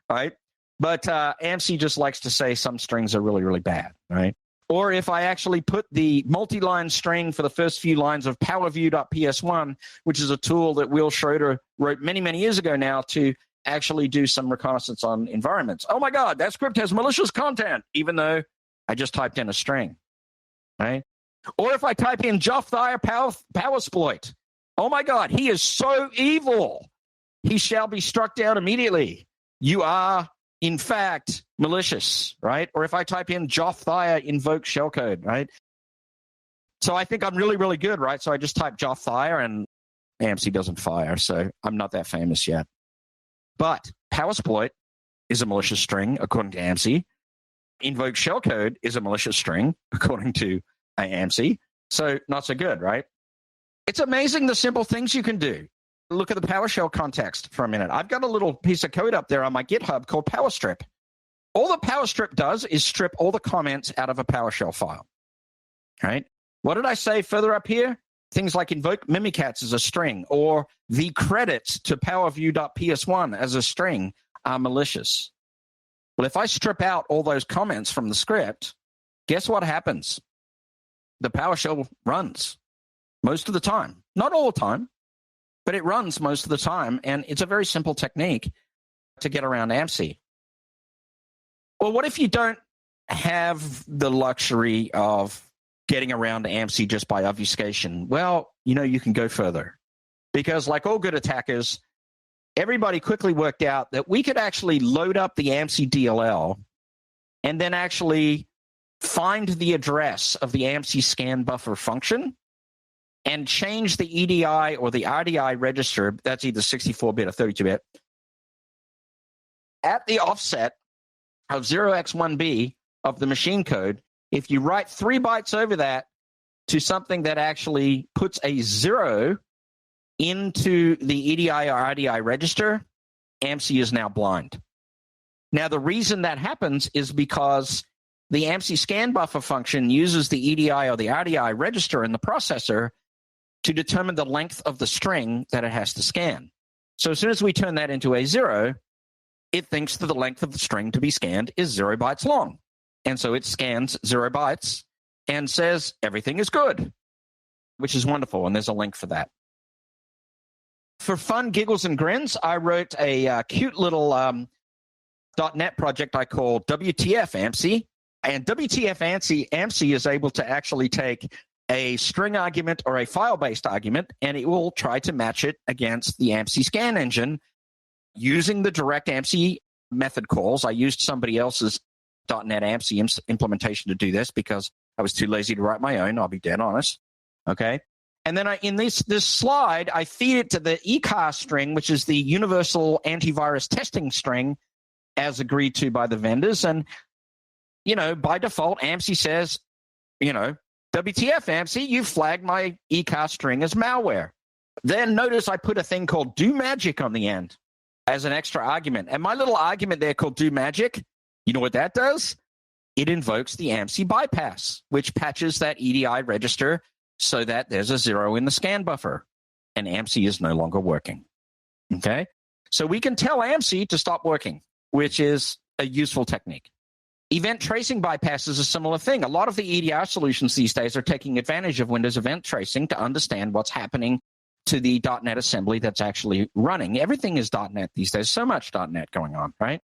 right? But AMSI just likes to say some strings are really, really bad, right? Or if I actually put the multi-line string for the first few lines of powerview.ps1, which is a tool that Will Schroeder wrote many, many years ago now to actually do some reconnaissance on environments. Oh my God, that script has malicious content, even though I just typed in a string, right? Or if I type in Jofthire Powersploit, oh my God, he is so evil. He shall be struck down immediately. You are, in fact, malicious, right? Or if I type in Jofthire invoke shellcode, right? So I think I'm really, really good, right? So I just type Jofthire and AMSI doesn't fire, so I'm not that famous yet. But Powersploit is a malicious string, according to AMSI. Invoke shellcode is a malicious string, according to AMSI. So not so good, right? It's amazing the simple things you can do. Look at the PowerShell context for a minute. I've got a little piece of code up there on my GitHub called PowerStrip. All the PowerStrip does is strip all the comments out of a PowerShell file, right? What did I say further up here? Things like invoke Mimikatz as a string or the credits to powerview.ps1 as a string are malicious. Well, if I strip out all those comments from the script, guess what happens? The PowerShell runs most of the time. Not all the time, but it runs most of the time, and it's a very simple technique to get around AMSI. Well, what if you don't have the luxury of getting around AMSI just by obfuscation? Well, you can go further. Because like all good attackers, everybody quickly worked out that we could actually load up the AMSI DLL and then actually find the address of the AMSI scan buffer function and change the EDI or the RDI register, that's either 64-bit or 32-bit, at the offset of 0x1b of the machine code. If you write 3 bytes over that to something that actually puts a 0 into the EDI or RDI register, AMSI is now blind. Now, the reason that happens is because the AMSI scan buffer function uses the EDI or the RDI register in the processor to determine the length of the string that it has to scan. So as soon as we turn that into a 0, it thinks that the length of the string to be scanned is 0 bytes long. And so it scans 0 bytes and says everything is good, which is wonderful, and there's a link for that. For fun, giggles, and grins, I wrote a cute little .NET project I call WTF AMSI. And WTF AMSI is able to actually take a string argument or a file-based argument, and it will try to match it against the AMSI scan engine using the direct AMSI method calls. I used somebody else's .NET AMSI implementation to do this because I was too lazy to write my own. I'll be dead honest. Okay. And then in this slide, I feed it to the ECAR string, which is the universal antivirus testing string, as agreed to by the vendors. And, by default, AMSI says, WTF, AMSI, you flagged my ECAR string as malware. Then notice I put a thing called do magic on the end as an extra argument. And my little argument there called do magic, you know what that does? It invokes the AMSI bypass, which patches that EDI register so that there's a 0 in the scan buffer, and AMSI is no longer working. Okay? So we can tell AMSI to stop working, which is a useful technique. Event tracing bypass is a similar thing. A lot of the EDR solutions these days are taking advantage of Windows event tracing to understand what's happening to the .NET assembly that's actually running. Everything is .NET these days. So much .NET going on, right?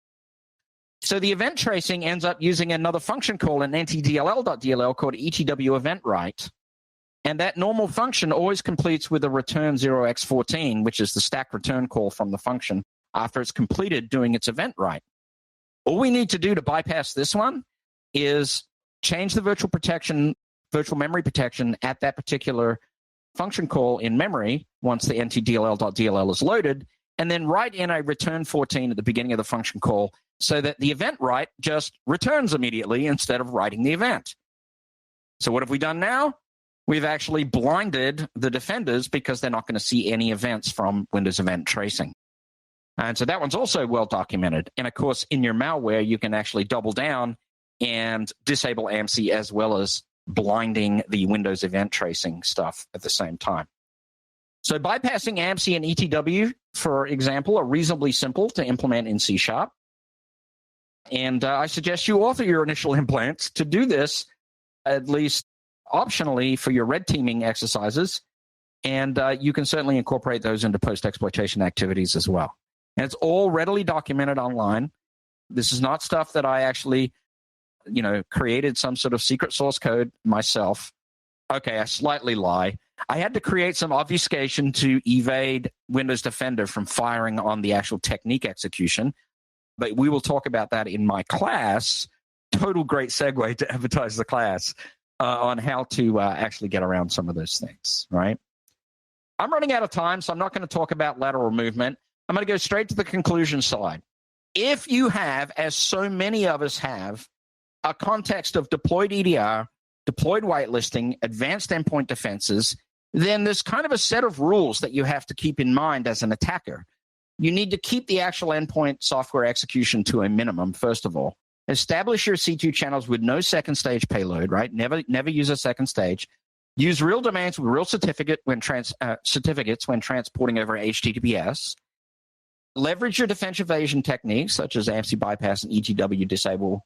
So the event tracing ends up using another function call in ntdll.dll called etw event write. And that normal function always completes with a return 0x14, which is the stack return call from the function after it's completed doing its event write. All we need to do to bypass this one is change the virtual memory protection at that particular function call in memory once the ntdll.dll is loaded, and then write in a return 14 at the beginning of the function call so that the event write just returns immediately instead of writing the event. So what have we done now? We've actually blinded the defenders because they're not going to see any events from Windows Event Tracing. And so that one's also well documented. And of course, in your malware, you can actually double down and disable AMSI as well as blinding the Windows Event Tracing stuff at the same time. So bypassing AMSI and ETW, for example, are reasonably simple to implement in C#. And I suggest you author your initial implants to do this, at least optionally, for your red teaming exercises. And you can certainly incorporate those into post-exploitation activities as well. And it's all readily documented online. This is not stuff that I actually, created some sort of secret source code myself. Okay, I slightly lie. I had to create some obfuscation to evade Windows Defender from firing on the actual technique execution. But we will talk about that in my class. Total great segue to advertise the class on how to actually get around some of those things, right? I'm running out of time, so I'm not going to talk about lateral movement. I'm going to go straight to the conclusion slide. If you have, as so many of us have, a context of deployed EDR, deployed whitelisting, advanced endpoint defenses, then there's kind of a set of rules that you have to keep in mind as an attacker. You need to keep the actual endpoint software execution to a minimum, first of all. Establish your C2 channels with no second stage payload, right? Never use a second stage. Use real domains with real certificates when transporting over HTTPS. Leverage your defense evasion techniques, such as AMSI bypass and ETW disable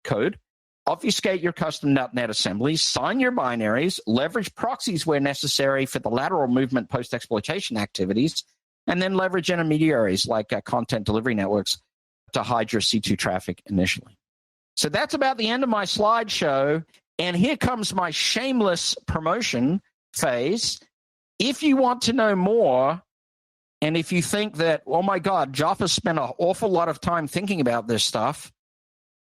code. Obfuscate your custom .NET assemblies. Sign your binaries. Leverage proxies where necessary for the lateral movement post-exploitation activities. And then leverage intermediaries like content delivery networks to hide your C2 traffic initially. So that's about the end of my slideshow. And here comes my shameless promotion phase. If you want to know more, and if you think that, oh my God, Joff has spent an awful lot of time thinking about this stuff,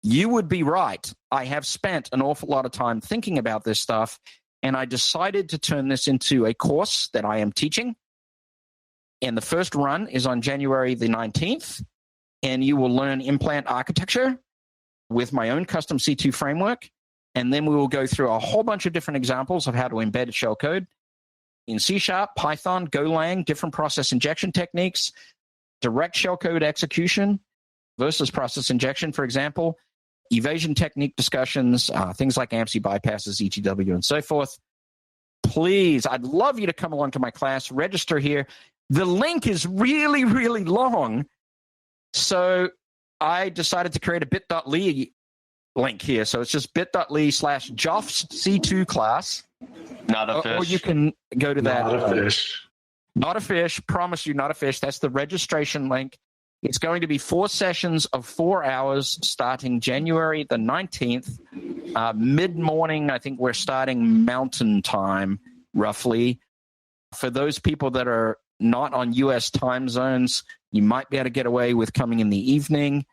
you would be right. I have spent an awful lot of time thinking about this stuff, and I decided to turn this into a course that I am teaching. And the first run is on January the 19th, and you will learn implant architecture with my own custom C2 framework. And then we will go through a whole bunch of different examples of how to embed shellcode in C#, Python, Golang, different process injection techniques, direct shellcode execution versus process injection, for example, evasion technique discussions, things like AMSI bypasses, ETW, and so forth. Please, I'd love you to come along to my class, register here. The link is really, really long. So I decided to create a bit.ly link here. So it's just bit.ly/Joff's C2 class. Not a fish. Or you can go to that. Not a fish. Not a fish. Promise you, not a fish. That's the registration link. It's going to be 4 sessions of 4 hours starting January the 19th. Mid-morning, I think we're starting Mountain Time, roughly. For those people that are not on U.S. time zones, you might be able to get away with coming in the evening.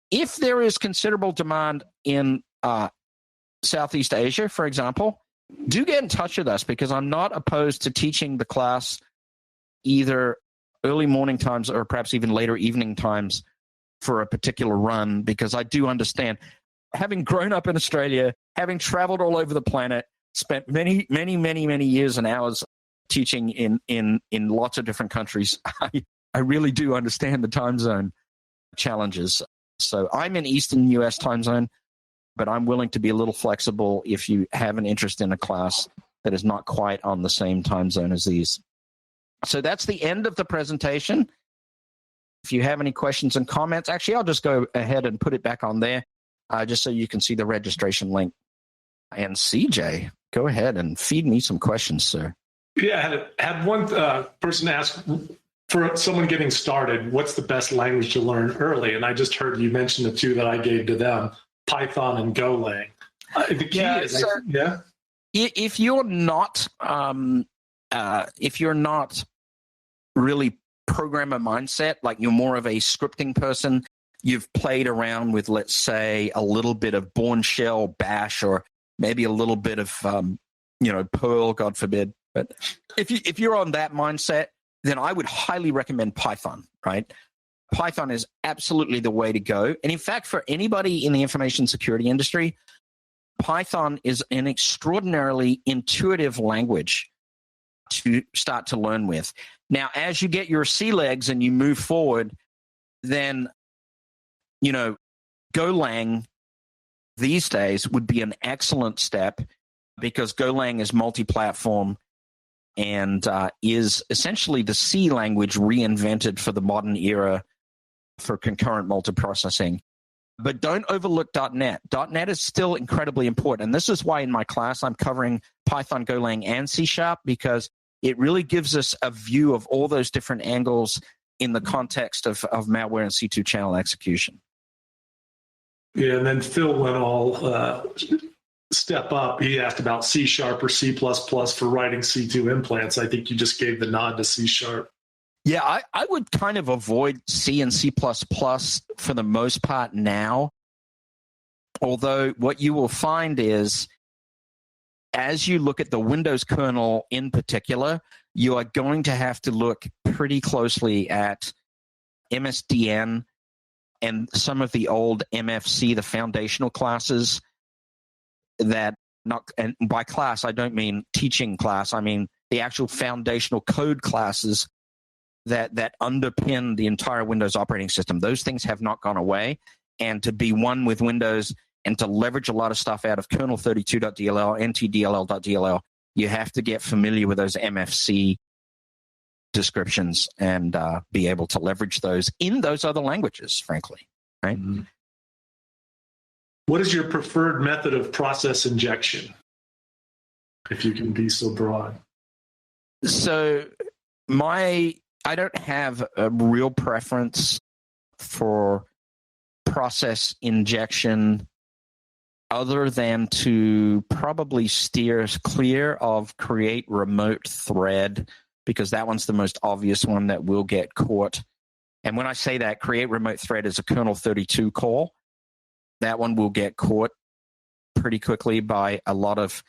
If there is considerable demand in Southeast Asia, for example, do get in touch with us, because I'm not opposed to teaching the class either early morning times or perhaps even later evening times for a particular run, because I do understand, having grown up in Australia, having traveled all over the planet, spent many years and hours teaching in lots of different countries, I really do understand the time zone challenges. So I'm in Eastern US time zone, but I'm willing to be a little flexible if you have an interest in a class that is not quite on the same time zone as these. So that's the end of the presentation. If you have any questions and comments, actually, I'll just go ahead and put it back on there, just so you can see the registration link. And CJ, go ahead and feed me some questions, sir. Yeah, I had one person ask, for someone getting started, what's the best language to learn early? And I just heard you mention the two that I gave to them, Python and Golang. The key is, if you're not really programmer mindset, like you're more of a scripting person, you've played around with, let's say, a little bit of Bourne Shell, Bash, or maybe a little bit of Perl, God forbid. But if you're on that mindset, then I would highly recommend Python, right? Python is absolutely the way to go. And in fact, for anybody in the information security industry, Python is an extraordinarily intuitive language to start to learn with. Now, as you get your sea legs and you move forward, then, Golang these days would be an excellent step, because Golang is multi-platform and is essentially the C language reinvented for the modern era for concurrent multiprocessing. But don't overlook .NET. .NET is still incredibly important. And this is why in my class I'm covering Python, Golang, and C#, because it really gives us a view of all those different angles in the context of malware and C2 channel execution. Yeah, and then Phil went all step up. He asked about C# or C++ for writing C2 implants. I think you just gave the nod to C#. Yeah, I would kind of avoid C and C++ for the most part now. Although what you will find is, as you look at the Windows kernel in particular, you are going to have to look pretty closely at MSDN and some of the old MFC, the foundational classes that, and by class, I don't mean teaching class, I mean the actual foundational code classes that underpin the entire Windows operating system. Those things have not gone away. And to be one with Windows and to leverage a lot of stuff out of kernel32.dll, ntdll.dll, you have to get familiar with those MFC descriptions and be able to leverage those in those other languages, frankly. Right? Mm-hmm. What is your preferred method of process injection, if you can be so broad? So I don't have a real preference for process injection other than to probably steer clear of create remote thread, because that one's the most obvious one that will get caught. And when I say that, create remote thread is a kernel 32 call. That one will get caught pretty quickly by a lot of,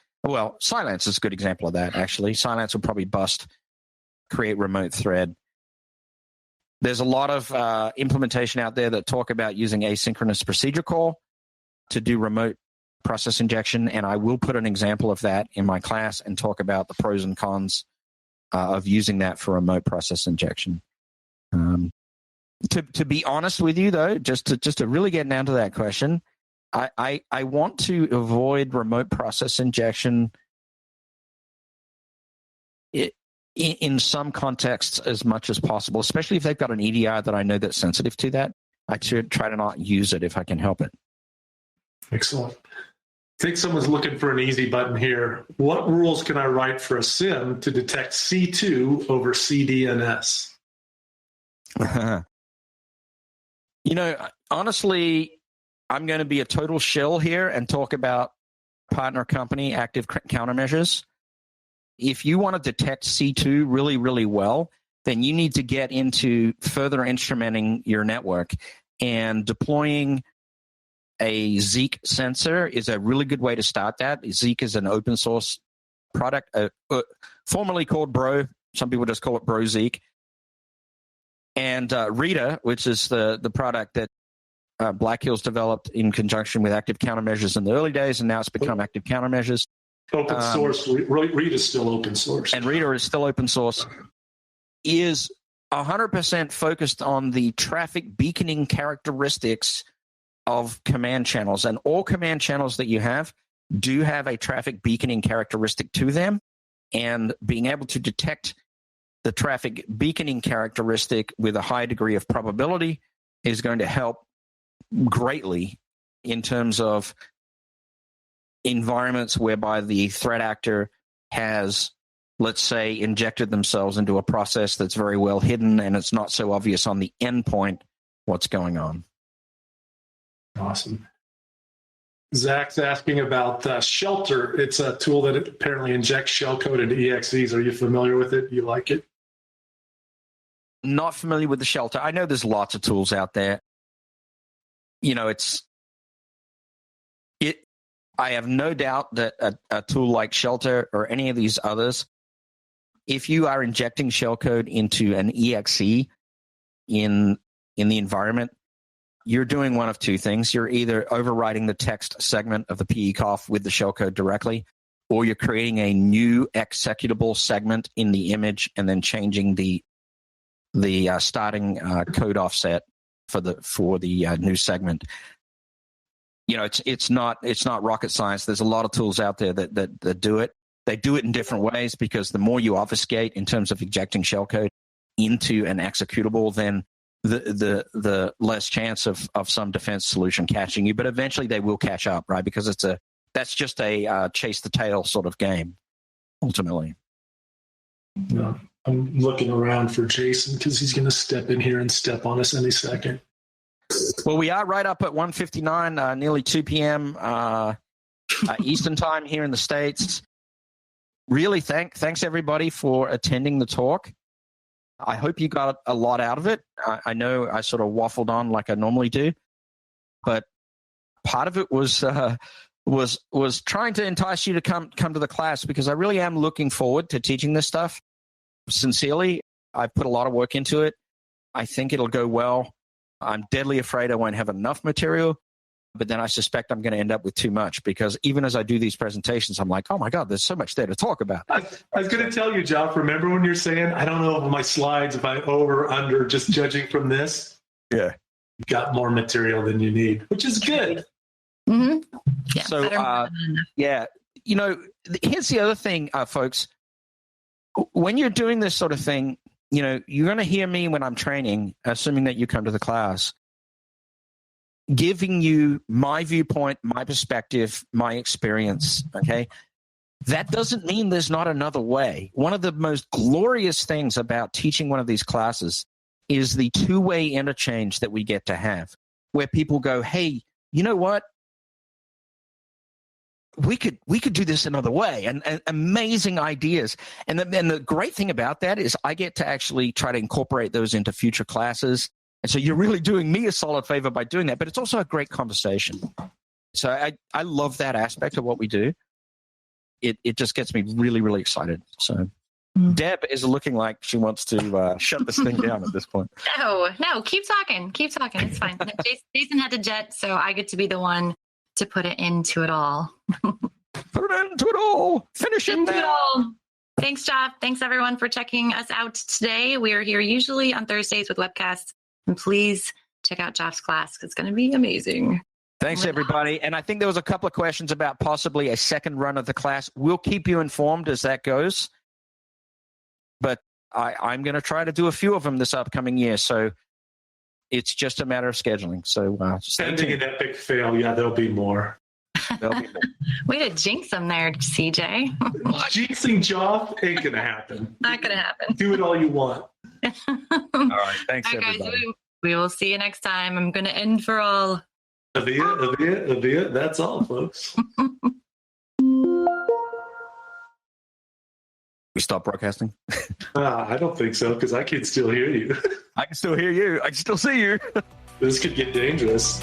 Silence is a good example of that, actually. Silence will probably bust create remote thread. There's a lot of implementation out there that talk about using asynchronous procedure call to do remote process injection, and I will put an example of that in my class and talk about the pros and cons of using that for remote process injection. To be honest with you, though, just to really get down to that question, I want to avoid remote process injection in some contexts as much as possible, especially if they've got an EDR that I know that's sensitive to that. I should try to not use it if I can help it. Excellent. I think someone's looking for an easy button here. What rules can I write for a SIM to detect C2 over CDNS? Honestly, I'm going to be a total shill here and talk about partner company active countermeasures. If you want to detect C2 really, really well, then you need to get into further instrumenting your network. And deploying a Zeek sensor is a really good way to start that. Zeek is an open source product, formerly called Bro. Some people just call it Brozeek. And Rita, which is the product that Black Hills developed in conjunction with Active Countermeasures in the early days, and now it's become Active Countermeasures. Open source. Rita is still open source. And Rita is still open source. Is 100% focused on the traffic beaconing characteristics of command channels. And all command channels that you have do have a traffic beaconing characteristic to them. And being able to detect the traffic beaconing characteristic with a high degree of probability is going to help greatly in terms of environments whereby the threat actor has, let's say, injected themselves into a process that's very well hidden and it's not so obvious on the endpoint what's going on. Awesome. Zach's asking about Shelter. It's a tool that apparently injects shellcode into EXEs. Are you familiar with it? You like it? Not familiar with the Shelter. I know there's lots of tools out there. You know, I have no doubt that a tool like Shelter or any of these others, if you are injecting shellcode into an EXE in the environment, you're doing one of two things. You're either overwriting the text segment of the PECOF with the shellcode directly, or you're creating a new executable segment in the image and then changing the starting code offset for the new segment. You know, it's not rocket science. There's a lot of tools out there that do it. They do it in different ways because the more you obfuscate in terms of injecting shellcode into an executable, then the less chance of some defense solution catching you. But eventually they will catch up, right? Because that's just a chase the tail sort of game, ultimately. Yeah. I'm looking around for Jason because he's going to step in here and step on us any second. Well, we are right up at 1:59, nearly 2 p.m. Eastern time here in the States. Really, thanks everybody for attending the talk. I hope you got a lot out of it. I know I sort of waffled on like I normally do, but part of it was trying to entice you to come to the class because I really am looking forward to teaching this stuff. Sincerely, I've put a lot of work into it. I think it'll go well. I'm deadly afraid I won't have enough material, but then I suspect I'm going to end up with too much because even as I do these presentations, I'm like, oh my God, there's so much there to talk about. I was going to tell you, Jeff, remember when you're saying, I don't know my slides, if I over or under, just judging from this? Yeah. You got more material than you need, which is good. Mm-hmm. Yeah, so, yeah, you know, here's the other thing, folks. When you're doing this sort of thing, you know, you're going to hear me when I'm training, assuming that you come to the class, giving you my viewpoint, my perspective, my experience, okay? That doesn't mean there's not another way. One of the most glorious things about teaching one of these classes is the two-way interchange that we get to have, where people go, hey, you know what? We could do this another way, and amazing ideas. And the great thing about that is I get to actually try to incorporate those into future classes. And so you're really doing me a solid favor by doing that, but it's also a great conversation. So I love that aspect of what we do. It just gets me really, really excited. So Deb is looking like she wants to shut this thing down at this point. No, keep talking. It's fine. Jason had to jet, so I get to be the one to put it into it all. Put it into it all. Finish it now. Thanks, Jeff. Thanks, everyone, for checking us out today. We are here usually on Thursdays with Webcast. And please check out Jeff's class. It's going to be amazing. Thanks, everybody. And I think there was a couple of questions about possibly a second run of the class. We'll keep you informed as that goes. But I'm going to try to do a few of them this upcoming year. So it's just a matter of scheduling. So pending an epic fail, yeah, there'll be more. Way to jinx them there, CJ. Jinxing Joff ain't going to happen. Not going to happen. Do it all you want. All right. Thanks, everybody. Guys, we will see you next time. I'm going to end for all. Avia. That's all, folks. We stop broadcasting? I don't think so, because I can still hear you. I can still hear you. I can still see you. This could get dangerous.